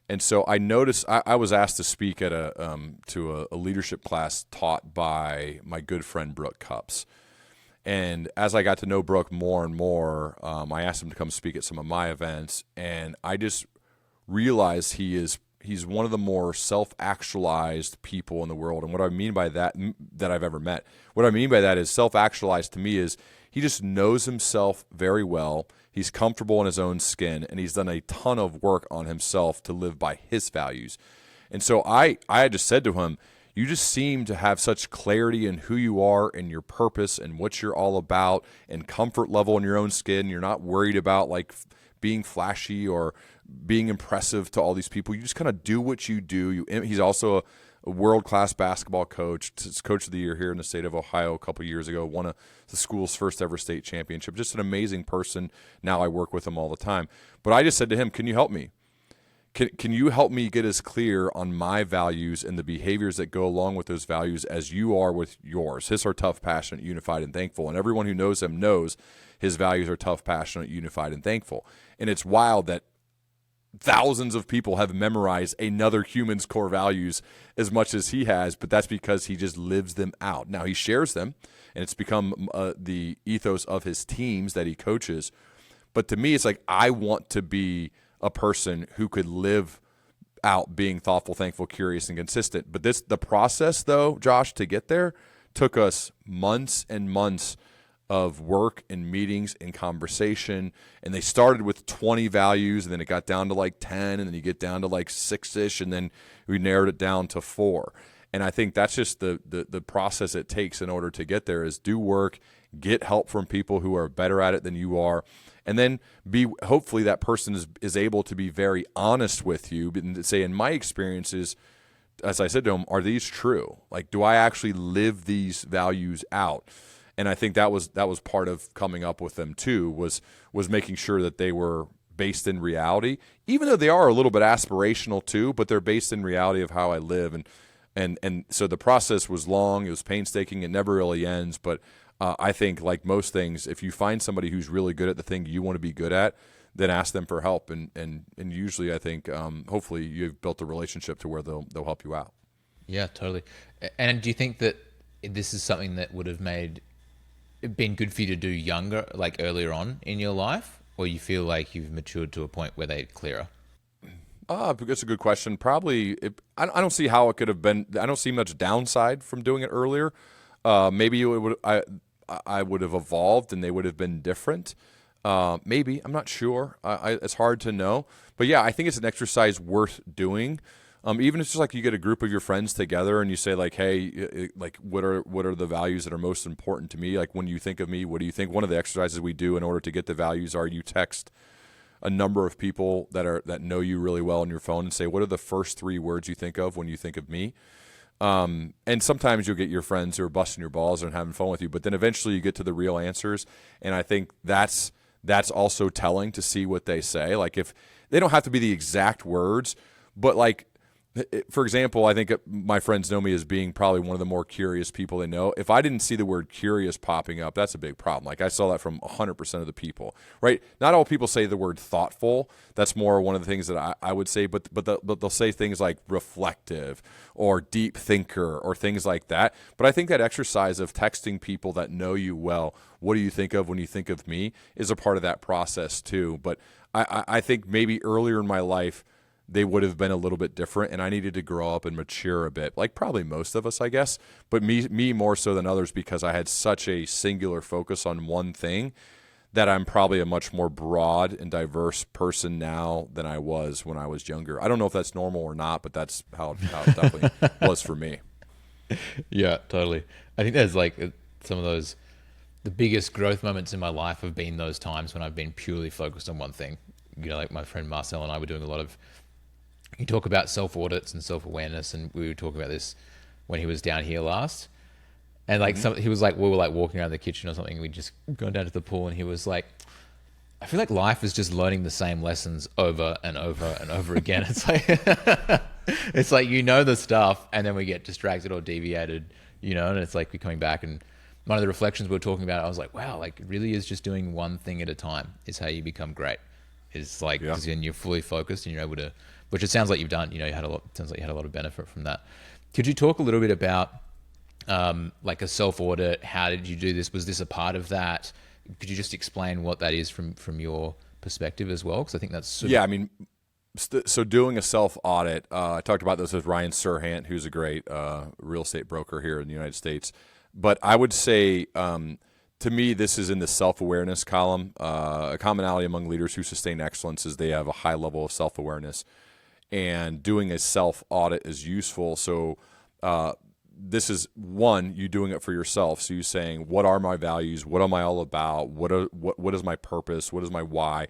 And so I noticed I was asked to speak at to a leadership class taught by my good friend Brooke Cups. And as I got to know Brooke more and more, I asked him to come speak at some of my events, and I just realized he's one of the more self-actualized people in the world. And what I mean by that I've ever met, what I mean by that is self-actualized to me is he just knows himself very well. He's comfortable in his own skin, and he's done a ton of work on himself to live by his values. And so I just said to him, you just seem to have such clarity in who you are and your purpose and what you're all about, and comfort level in your own skin. You're not worried about like being flashy or being impressive to all these people. You just kind of do what you do. He's also a world-class basketball coach. He's coach of the year here in the state of Ohio a couple of years ago, won the school's first ever state championship. Just an amazing person. Now I work with him all the time. But I just said to him, can you help me? Can you help me get as clear on my values and the behaviors that go along with those values as you are with yours? His are tough, passionate, unified, and thankful. And everyone who knows him knows his values are tough, passionate, unified, and thankful. And it's wild that thousands of people have memorized another human's core values as much as he has, but that's because he just lives them out. Now, he shares them, and it's become the ethos of his teams that he coaches. But to me, it's like I want to be a person who could live out being thoughtful, thankful, curious, and consistent. But the process, though, Josh, to get there took us months and months of work and meetings and conversation. And they started with 20 values, and then it got down to like 10, and then you get down to like 6-ish, and then we narrowed it down to 4. And I think that's just the process it takes in order to get there, is do work, get help from people who are better at it than you are, and then hopefully that person is able to be very honest with you and say, in my experiences, as I said to him, are these true? Like, do I actually live these values out? And I think that was part of coming up with them too, was making sure that they were based in reality, even though they are a little bit aspirational too, but they're based in reality of how I live. And so the process was long, it was painstaking, it never really ends. But I think, like most things, if you find somebody who's really good at the thing you want to be good at, then ask them for help. And usually I think hopefully you've built a relationship to where they'll help you out. Yeah, totally. And do you think that this is something that would have been good for you to do younger, like earlier on in your life, or you feel like you've matured to a point where they're clearer? That's a good question. Probably, I don't see how it could have been. I don't see much downside from doing it earlier. Maybe I would have evolved and they would have been different. Maybe, I'm not sure. It's hard to know. But yeah, I think it's an exercise worth doing. Even if it's just like you get a group of your friends together and you say like, hey, like what are the values that are most important to me? Like when you think of me, what do you think? One of the exercises we do in order to get the values are you text a number of people that know you really well on your phone and say, what are the first 3 words you think of when you think of me? And sometimes you'll get your friends who are busting your balls and having fun with you, but then eventually you get to the real answers. And I think that's also telling to see what they say. Like if they don't have to be the exact words, but like, for example, I think my friends know me as being probably one of the more curious people they know. If I didn't see the word curious popping up, that's a big problem. Like I saw that from 100% of the people, right? Not all people say the word thoughtful. That's more one of the things that I would say, but they'll say things like reflective or deep thinker or things like that. But I think that exercise of texting people that know you well, what do you think of when you think of me, is a part of that process too. But I think maybe earlier in my life, they would have been a little bit different, and I needed to grow up and mature a bit, like probably most of us, I guess, but me more so than others because I had such a singular focus on one thing that I'm probably a much more broad and diverse person now than I was when I was younger. I don't know if that's normal or not, but that's how it definitely was for me. Yeah, totally. I think there's like some of those, the biggest growth moments in my life have been those times when I've been purely focused on one thing. You know, like my friend Marcel and I were doing a lot of, you talk about self-audits and self-awareness, and we were talking about this when he was down here last. And like he was like, we were like walking around the kitchen or something, we'd just gone down to the pool, and he was like, I feel like life is just learning the same lessons over and over and over again. It's like, it's like, you know, the stuff, and then we get distracted or deviated, you know, and it's like we're coming back. And one of the reflections we were talking about, I was like, wow, like it really is just doing one thing at a time is how you become great. It's like, because then you're fully focused and you're able to, which it sounds like you've done, you know, sounds like you had a lot of benefit from that. Could you talk a little bit about like a self-audit? How did you do this? Was this a part of that? Could you just explain what that is from your perspective as well? Because I think that's super. Yeah, I mean, so doing a self-audit, I talked about this with Ryan Serhant, who's a great real estate broker here in the United States. But I would say, to me, this is in the self-awareness column. A commonality among leaders who sustain excellence is they have a high level of self-awareness. And doing a self-audit is useful. So this is, one, you doing it for yourself. So you're saying, what are my values? What am I all about? What is my purpose? What is my why?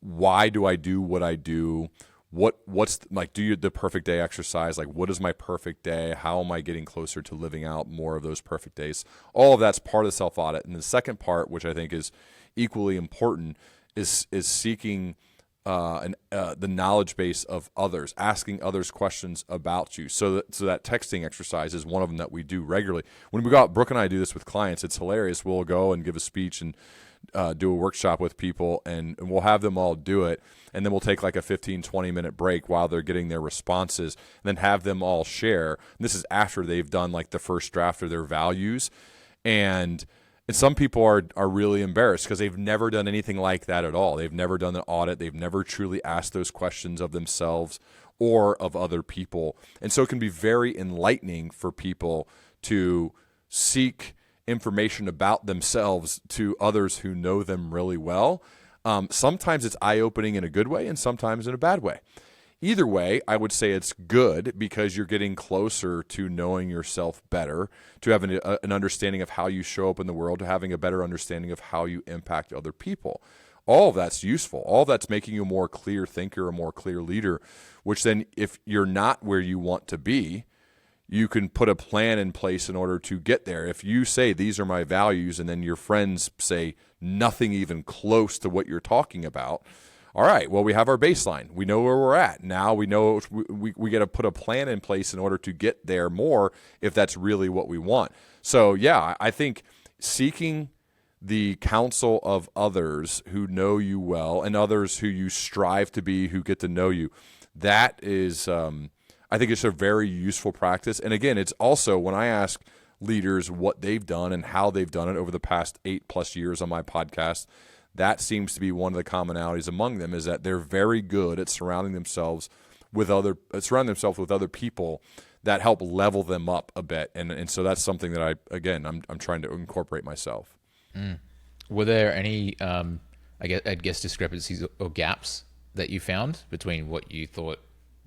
Why do I do what I do? What's like, do you the perfect day exercise? Like, what is my perfect day? How am I getting closer to living out more of those perfect days? All of that's part of the self-audit. And the second part, which I think is equally important, is seeking the knowledge base of others, asking others questions about you. So that texting exercise is one of them that we do regularly. When we go out, Brooke and I do this with clients. It's hilarious. We'll go and give a speech and do a workshop with people, and we'll have them all do it. And then we'll take like a 15, 20-minute break while they're getting their responses, and then have them all share. And this is after they've done like the first draft of their values. And some people are really embarrassed because they've never done anything like that at all. They've never done an audit. They've never truly asked those questions of themselves or of other people. And so it can be very enlightening for people to seek information about themselves to others who know them really well. Sometimes it's eye-opening in a good way and sometimes in a bad way. Either way, I would say it's good because you're getting closer to knowing yourself better, to having an understanding of how you show up in the world, to having a better understanding of how you impact other people. All of that's useful. All of that's making you a more clear thinker, a more clear leader, which then if you're not where you want to be, you can put a plan in place in order to get there. If you say, these are my values, and then your friends say nothing even close to what you're talking about, all right, well, we have our baseline. We know where we're at. Now we know we got to put a plan in place in order to get there more if that's really what we want. So, yeah, I think seeking the counsel of others who know you well and others who you strive to be, who get to know you, that is, I think it's a very useful practice. And again, it's also when I ask leaders what they've done and how they've done it over the past 8+ years on my podcast, that seems to be one of the commonalities among them, is that they're very good at surrounding themselves with other people that help level them up a bit. And so that's something that I'm trying to incorporate myself. Were there any, I guess, discrepancies or gaps that you found between what you thought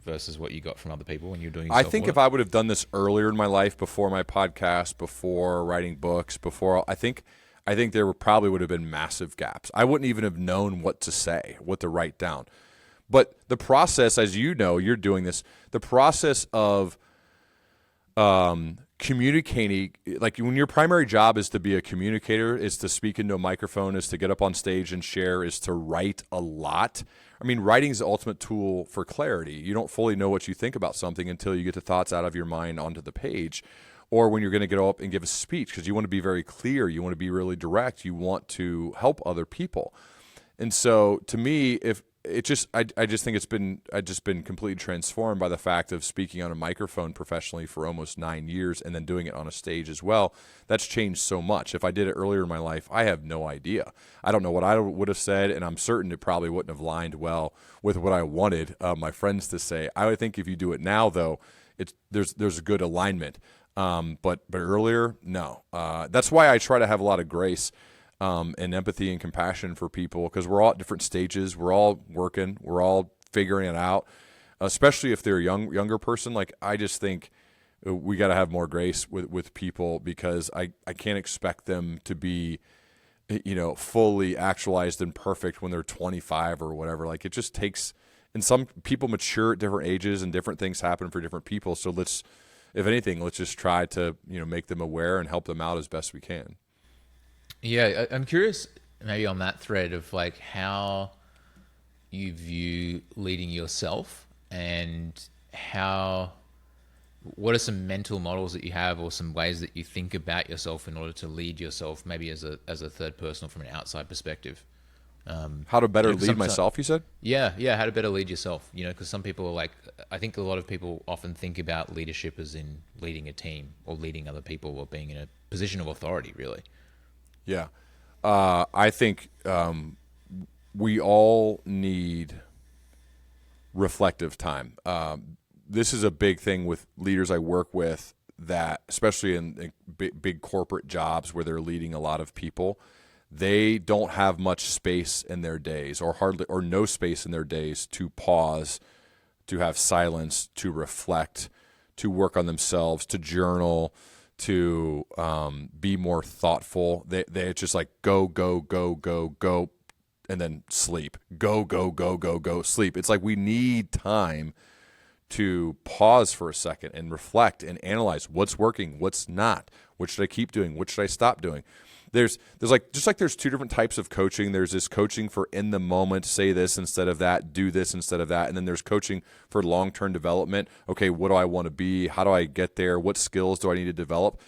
versus what you got from other people when you're doing I think if I would have done this earlier in my life, before my podcast, before writing books, I think there probably would have been massive gaps. I wouldn't even have known what to say, what to write down. But the process, as you know, you're doing this, the process of communicating, like when your primary job is to be a communicator, is to speak into a microphone, is to get up on stage and share, is to write a lot. I mean, writing is the ultimate tool for clarity. You don't fully know what you think about something until you get the thoughts out of your mind onto the page, or when you're going to get up and give a speech, because you want to be very clear. You want to be really direct. You want to help other people. And so to me, I just think I've just been completely transformed by the fact of speaking on a microphone professionally for almost 9 years and then doing it on a stage as well. That's changed so much. If I did it earlier in my life, I have no idea. I don't know what I would have said, and I'm certain it probably wouldn't have lined well with what I wanted my friends to say. I would think if you do it now, though, there's a good alignment. But earlier, no. That's why I try to have a lot of grace and empathy and compassion for people, because we're all at different stages. We're all working. We're all figuring it out, especially if they're a younger person. Like, I just think we got to have more grace with people, because I can't expect them to be, fully actualized and perfect when they're 25 or whatever. Like, it just takes, and some people mature at different ages and different things happen for different people. So if anything, let's just try to, make them aware and help them out as best we can. Yeah, I'm curious maybe on that thread of like how you view leading yourself, and what are some mental models that you have, or some ways that you think about yourself in order to lead yourself, maybe as a third person or from an outside perspective. How to better lead myself, you said? Yeah, how to better lead yourself. Because some people are like, I think a lot of people often think about leadership as in leading a team or leading other people or being in a position of authority, really. Yeah. I think we all need reflective time. This is a big thing with leaders I work with, that especially in big corporate jobs where they're leading a lot of people, they don't have much space in their days, or hardly or no space in their days, to pause, to have silence, to reflect, to work on themselves, to journal, to be more thoughtful. They just like go, and then sleep. Go, sleep. It's like we need time to pause for a second and reflect and analyze what's working, what's not, what should I keep doing, what should I stop doing. There's like, just like there's two different types of coaching. There's this coaching for in the moment, say this instead of that, do this instead of that. And then there's coaching for long-term development. Okay, what do I want to be? How do I get there? What skills do I need to develop?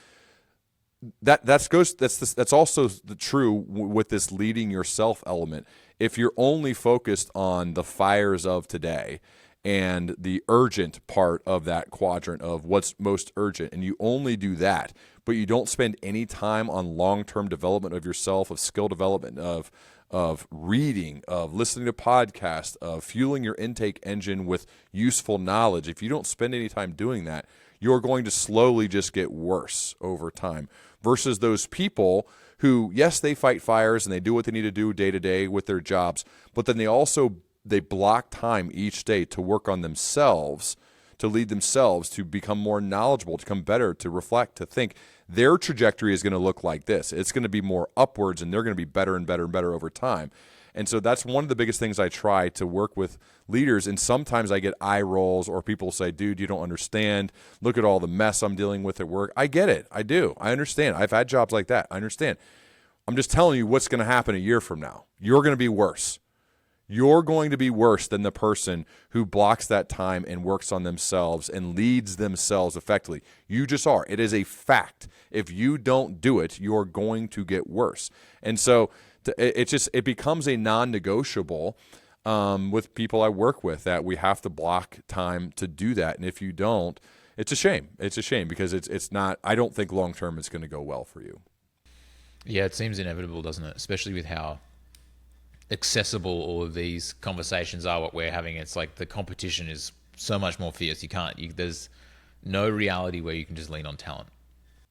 That's also true with this leading yourself element. If you're only focused on the fires of today and the urgent part of that quadrant of what's most urgent, and you only do that, but you don't spend any time on long-term development of yourself, of skill development, of reading, of listening to podcasts, of fueling your intake engine with useful knowledge, if you don't spend any time doing that, you're going to slowly just get worse over time. Versus those people who, yes, they fight fires and they do what they need to do day to day with their jobs, but then they block time each day to work on themselves, to lead themselves, to become more knowledgeable, to become better, to reflect, to think. Their trajectory is going to look like this. It's going to be more upwards, and they're going to be better and better and better over time. And so that's one of the biggest things I try to work with leaders. And sometimes I get eye rolls, or people say, dude, you don't understand. Look at all the mess I'm dealing with at work. I get it. I do. I understand. I've had jobs like that. I understand. I'm just telling you what's going to happen a year from now. You're going to be worse. You're going to be worse than the person who blocks that time and works on themselves and leads themselves effectively. You just are. It is a fact. If you don't do it, you're going to get worse. And so it becomes a non-negotiable with people I work with, that we have to block time to do that. And if you don't, it's a shame. It's a shame, because it's not, I don't think long-term it's going to go well for you. Yeah, it seems inevitable, doesn't it? Especially with how accessible all of these conversations are, what we're having. It's like the competition is so much more fierce. There's no reality where you can just lean on talent.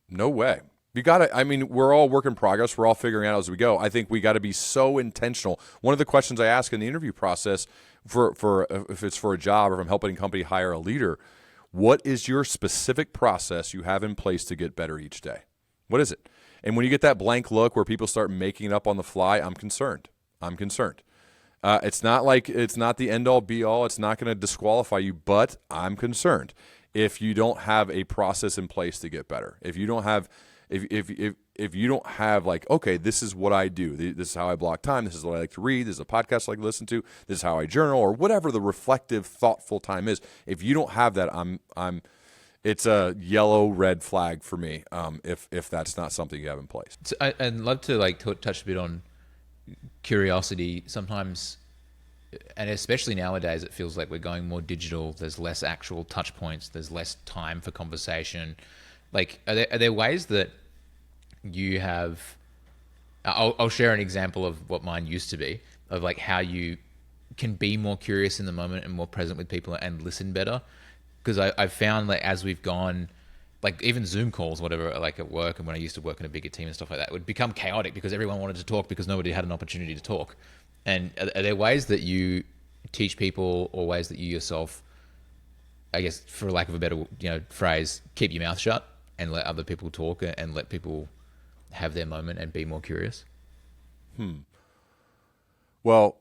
No way. You got to, I mean, we're all work in progress. We're all figuring out as we go. I think we got to be so intentional. One of the questions I ask in the interview process for if it's for a job or if I'm helping a company hire a leader, what is your specific process you have in place to get better each day? What is it? And when you get that blank look where people start making it up on the fly, I'm concerned. It's not like it's not the end all be all. It's not going to disqualify you, but I'm concerned if you don't have a process in place to get better. If you don't have, if you don't have like, okay, this is what I do. This is how I block time. This is what I like to read. This is a podcast I like to listen to. This is how I journal, or whatever the reflective, thoughtful time is. If you don't have that, it's a yellow, red flag for me. If that's not something you have in place. So I'd love to touch a bit on curiosity sometimes, and especially nowadays. It feels like we're going more digital. There's less actual touch points. There's less time for conversation. Like, are there ways that you have? I'll share an example of what mine used to be, of like how you can be more curious in the moment and more present with people and listen better. Because I've found that as we've gone, like even Zoom calls, whatever, like at work, and when I used to work in a bigger team and stuff like that, it would become chaotic because everyone wanted to talk because nobody had an opportunity to talk. And are there ways that you teach people, or ways that you yourself, I guess, for lack of a better phrase, keep your mouth shut and let other people talk and let people have their moment and be more curious? Well,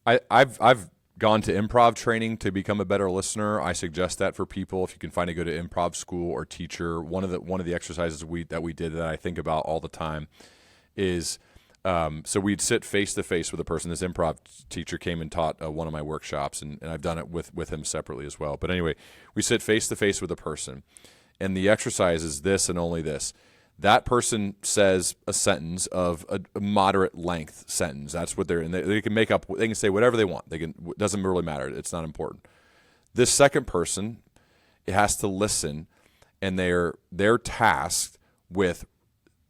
I've gone to improv training to become a better listener. I suggest that for people. If you can find a good improv school or teacher, one of the exercises that we did that I think about all the time is so we'd sit face to face with a person. This improv teacher came and taught one of my workshops, and I've done it with him separately as well. But anyway, we sit face to face with a person, and the exercise is this and only this. That person says a sentence of a moderate length sentence. That's what they're, and they can make up. They can say whatever they want. It doesn't really matter. It's not important. This second person, it has to listen, and they're tasked with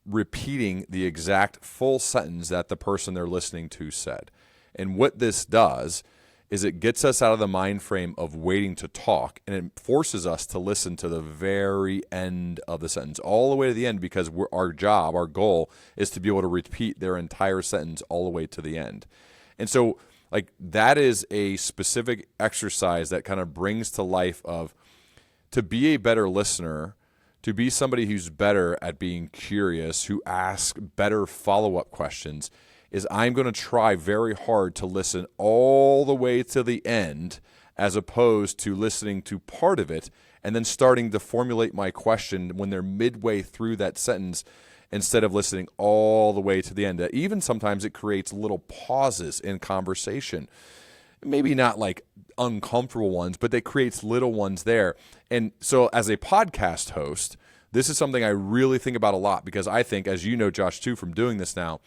repeating the exact full sentence that the person they're listening to said. And what this does is it gets us out of the mind frame of waiting to talk, and it forces us to listen to the very end of the sentence, all the way to the end, because our goal is to be able to repeat their entire sentence all the way to the end. And so, like, that is a specific exercise that kind of brings to life of, to be a better listener, to be somebody who's better at being curious, who asks better follow-up questions, is I'm going to try very hard to listen all the way to the end, as opposed to listening to part of it and then starting to formulate my question when they're midway through that sentence, instead of listening all the way to the end. Even sometimes it creates little pauses in conversation. Maybe not like uncomfortable ones, but it creates little ones there. And so as a podcast host, this is something I really think about a lot, because I think, as you know, Josh, too, from doing this now,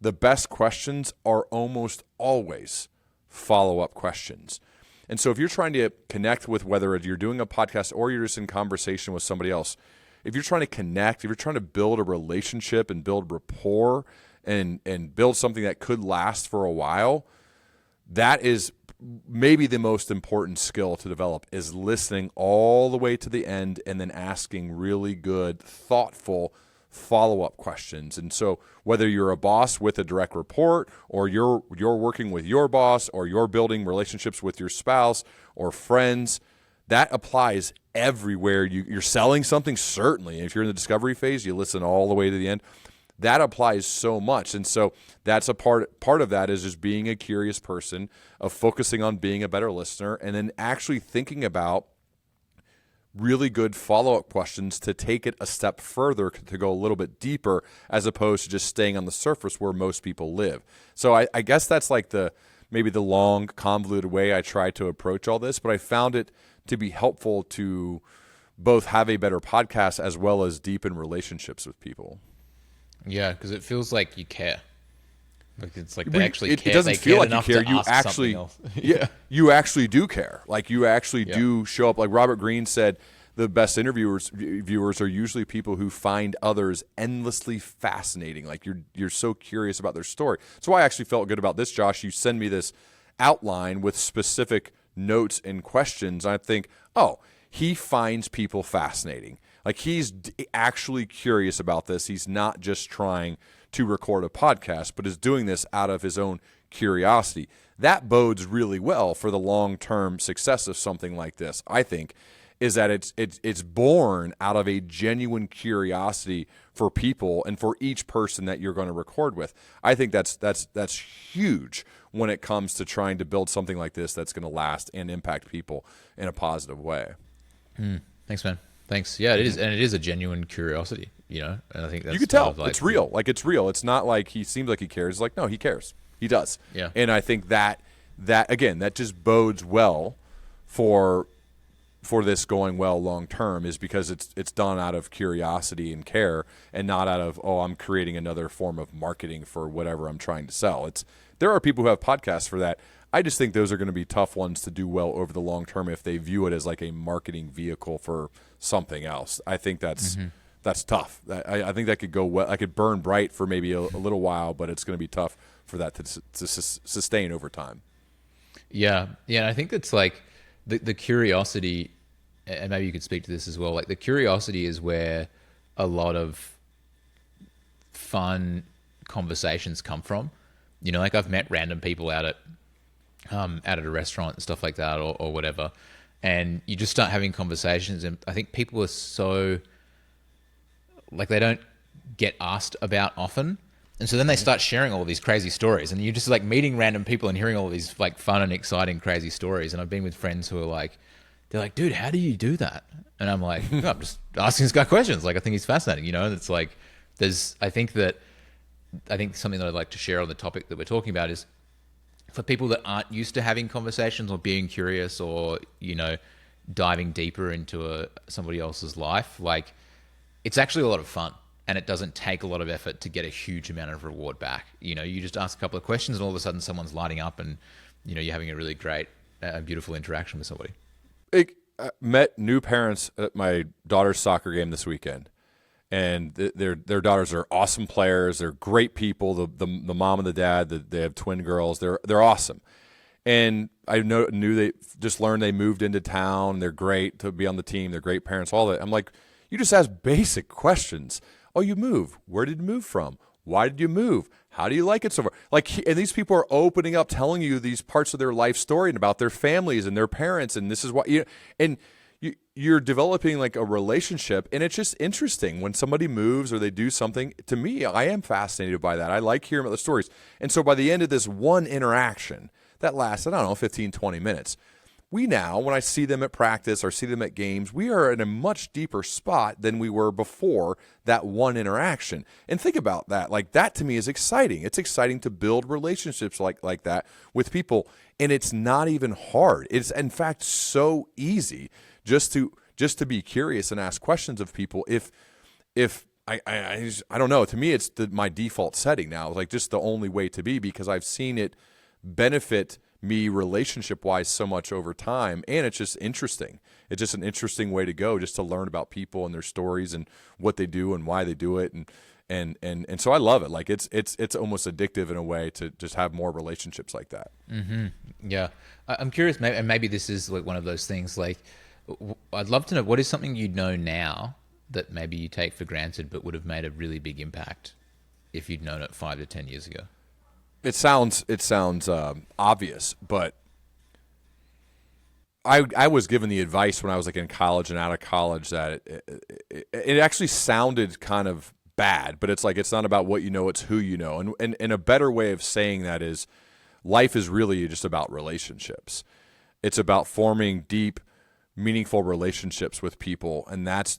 the best questions are almost always follow-up questions. And so if you're trying to connect with, whether you're doing a podcast or you're just in conversation with somebody else, if you're trying to connect, if you're trying to build a relationship and build rapport and build something that could last for a while, that is maybe the most important skill to develop, is listening all the way to the end and then asking really good, thoughtful follow-up questions. And so whether you're a boss with a direct report, or you're working with your boss, or you're building relationships with your spouse or friends, that applies everywhere. You're selling something, certainly. If you're in the discovery phase, you listen all the way to the end. That applies so much. And so that's a part of that is just being a curious person, of focusing on being a better listener, and then actually thinking about really good follow-up questions to take it a step further, to go a little bit deeper, as opposed to just staying on the surface where most people live. So I guess that's like maybe the long, convoluted way I try to approach all this, but I found it to be helpful to both have a better podcast as well as deepen relationships with people. Yeah, because it feels like you care. Like it's like they actually care. It doesn't feel like you care. You actually, yeah, you actually do care. Like you actually do show up. Like Robert Greene said, the best viewers are usually people who find others endlessly fascinating. Like you're so curious about their story. So I actually felt good about this, Josh. You send me this outline with specific notes and questions. I think, oh, he finds people fascinating. Like he's actually curious about this. He's not just trying to record a podcast, but is doing this out of his own curiosity. That bodes really well for the long-term success of something like this, I think, is that it's born out of a genuine curiosity for people and for each person that you're going to record with. I think that's huge when it comes to trying to build something like this that's going to last and impact people in a positive way. Thanks, man. Thanks. Yeah, it is, and it is a genuine curiosity, and I think that's you can tell it's real. Like it's real. It's not like he seems like he cares. Like no, he cares. He does. Yeah. And I think that again, that just bodes well for this going well long term, is because it's done out of curiosity and care, and not out of I'm creating another form of marketing for whatever I'm trying to sell. There are people who have podcasts for that. I just think those are going to be tough ones to do well over the long term if they view it as like a marketing vehicle for something else. I think that's tough. I think that could go well. I could burn bright for maybe a little while, but it's going to be tough for that to sustain over time. Yeah. And I think it's like the curiosity, and maybe you could speak to this as well. Like the curiosity is where a lot of fun conversations come from. Like I've met random people out at a restaurant and stuff like that, or whatever, and you just start having conversations, and I think people are so like they don't get asked about often, and so then they start sharing all of these crazy stories, and you're just like meeting random people and hearing all of these like fun and exciting crazy stories. And I've been with friends who are like, they're like, dude, how do you do that? And I'm like, oh, I'm just asking this guy questions. Like I think he's fascinating, and it's like I think something that I'd like to share on the topic that we're talking about is, for people that aren't used to having conversations or being curious or, diving deeper into somebody else's life, like it's actually a lot of fun, and it doesn't take a lot of effort to get a huge amount of reward back. You just ask a couple of questions and all of a sudden someone's lighting up, and, you're having a really great, beautiful interaction with somebody. I met new parents at my daughter's soccer game this weekend. And their daughters are awesome players. They're great people. The mom and the dad, they have twin girls. They're awesome. And I knew they just learned they moved into town. They're great to be on the team. They're great parents. All that. I'm like, you just ask basic questions. Oh, you moved. Where did you move from? Why did you move? How do you like it so far? And these people are opening up, telling you these parts of their life story and about their families and their parents. And this is what you're developing like a relationship, and it's just interesting when somebody moves or they do something. To me, I am fascinated by that. I like hearing about the stories. And so by the end of this one interaction that lasts, 15, 20 minutes, we now, when I see them at practice or see them at games, we are in a much deeper spot than we were before that one interaction. And think about that. Like that to me is exciting. It's exciting to build relationships like that with people. And it's not even hard. It's in fact so easy just to be curious and ask questions of people. If I don't know, to me it's my default setting now. It's like just the only way to be, because I've seen it benefit me relationship wise so much over time, and it's just interesting. It's just an interesting way to go, just to learn about people and their stories and what they do and why they do it, and so I love it. Like it's almost addictive in a way to just have more relationships like that. Mm-hmm. Yeah, I'm curious, and maybe this is like one of those things. Like, I'd love to know, what is something you know now that maybe you take for granted but would have made a really big impact if you'd known it 5 to 10 years ago? It sounds obvious, but I was given the advice when I was like in college and out of college that it actually sounded kind of bad, but it's like, it's not about what you know, it's who you know. And a better way of saying that is, life is really just about relationships. It's about forming deep, meaningful relationships with people, and that's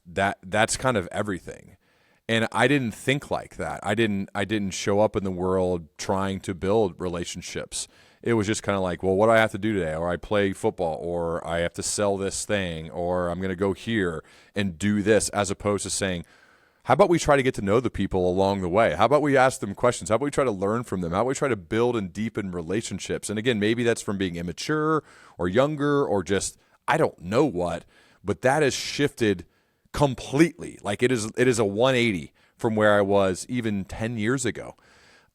kind of everything. And I didn't think like that. I didn't show up in the world trying to build relationships. It was just kind of like, well, what do I have to do today? Or I play football, or I have to sell this thing, or I'm going to go here and do this, as opposed to saying, how about we try to get to know the people along the way? How about we ask them questions? How about we try to learn from them? How about we try to build and deepen relationships? And again, maybe that's from being immature or younger or just, I don't know what, but that has shifted completely. Like it is a 180 from where I was even 10 years ago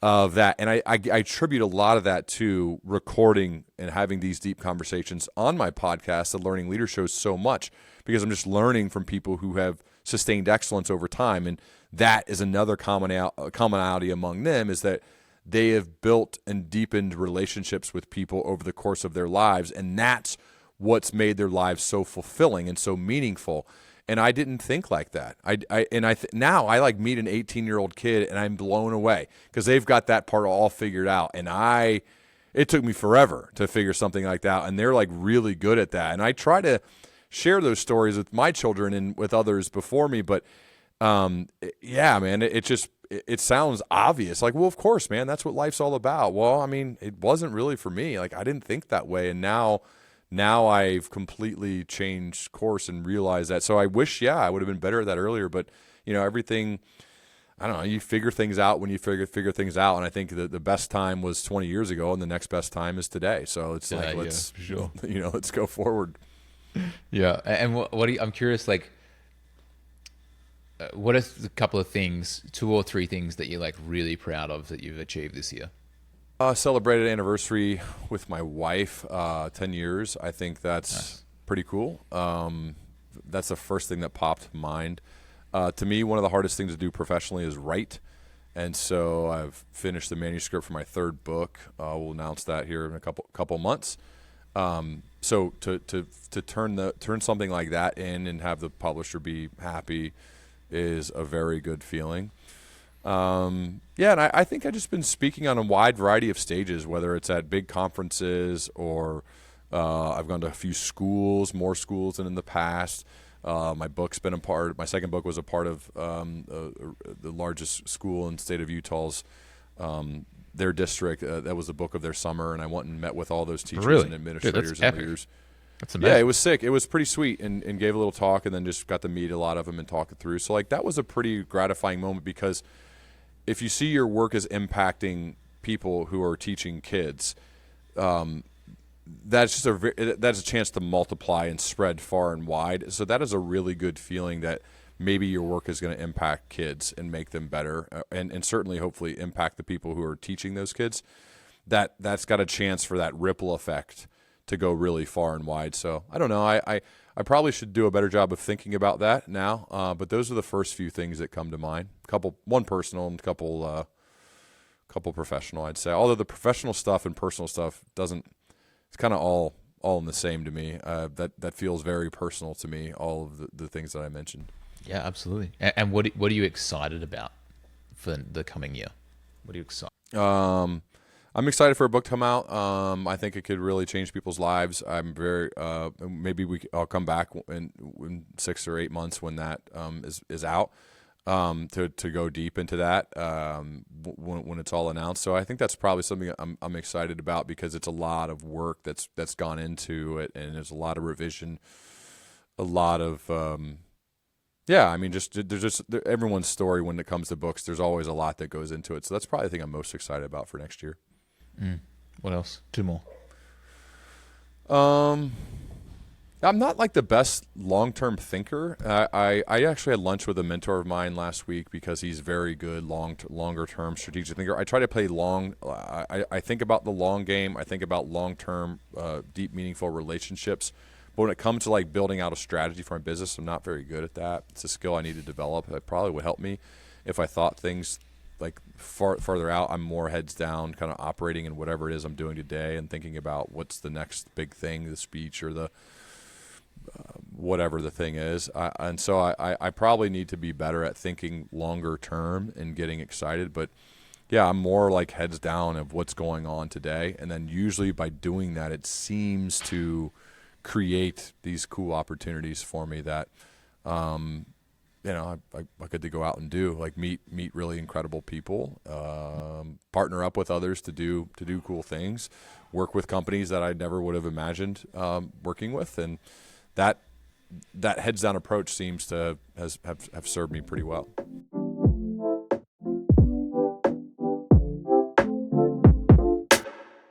of that. And I attribute a lot of that to recording and having these deep conversations on my podcast, the Learning Leader Shows, so much, because I'm just learning from people who have sustained excellence over time. And that is another commonality among them, is that they have built and deepened relationships with people over the course of their lives. And that's what's made their lives so fulfilling and so meaningful. And I didn't think like that. Now I like meet an 18-year-old kid and I'm blown away because they've got that part all figured out. And it took me forever to figure something like that out. And they're like really good at that. And I try to share those stories with my children and with others before me. But yeah, man, it sounds obvious. Like, well, of course, man, that's what life's all about. Well, I mean, it wasn't really for me. Like, I didn't think that way. And now I've completely changed course and realized that. So I wish, I would have been better at that earlier. But, everything, I don't know, you figure things out when you figure things out. And I think the best time was 20 years ago, and the next best time is today. So it's let's, for sure. Let's go forward. Yeah. And I'm curious, like, what are a couple of things, 2 or 3 things that you're like really proud of that you've achieved this year? Celebrated anniversary with my wife, 10 years. I think that's nice. Pretty cool. That's the first thing that popped to mind. To me, one of the hardest things to do professionally is write. And so I've finished the manuscript for my 3rd book. We'll announce that here in a couple months. So to turn something like that in and have the publisher be happy is a very good feeling. And I think I've just been speaking on a wide variety of stages, whether it's at big conferences or I've gone to a few schools, more schools than in the past. My book's been my second book was a part of the largest school in the state of Utah's, their district. That was the book of their summer, and I went and met with all those teachers and administrators and leaders. That's amazing. Yeah, it was sick. It was pretty sweet, and gave a little talk, and then just got to meet a lot of them and talk it through. So like that was a pretty gratifying moment, because if you see your work as impacting people who are teaching kids, that's a chance to multiply and spread far and wide. So that is a really good feeling that maybe your work is going to impact kids and make them better, and certainly hopefully impact the people who are teaching those kids. That's got a chance for that ripple effect to go really far and wide. So I don't know. I probably should do a better job of thinking about that now. But those are the first few things that come to mind. One personal and couple professional, I'd say. Although the professional stuff and personal stuff it's kind of all in the same to me. That feels very personal to me, all of the things that I mentioned. Yeah, absolutely. And what are you excited about for the coming year? What are you excited? I'm excited for a book to come out. I think it could really change people's lives. I'm very maybe I'll come back in 6 or 8 months when that is out to go deep into that when it's all announced. So I think that's probably something I'm excited about, because it's a lot of work that's gone into it, and there's a lot of revision, a lot of I mean, there's just everyone's story when it comes to books. There's always a lot that goes into it. So that's probably the thing I'm most excited about for next year. What else? 2 more. I'm not like the best long-term thinker. I actually had lunch with a mentor of mine last week, because he's very good longer-term strategic thinker. I try to play long. I think about the long game. I think about long-term, deep, meaningful relationships. But when it comes to like building out a strategy for my business, I'm not very good at that. It's a skill I need to develop. It probably would help me if I thought things like farther out. I'm more heads down, kind of operating in whatever it is I'm doing today and thinking about what's the next big thing, the speech or the whatever the thing is. And so I probably need to be better at thinking longer term and getting excited. But yeah, I'm more like heads down of what's going on today. And then usually by doing that, it seems to create these cool opportunities for me that I get to go out and do, like meet really incredible people, partner up with others to do cool things, work with companies that I never would have imagined working with, and that heads down approach seems to have served me pretty well.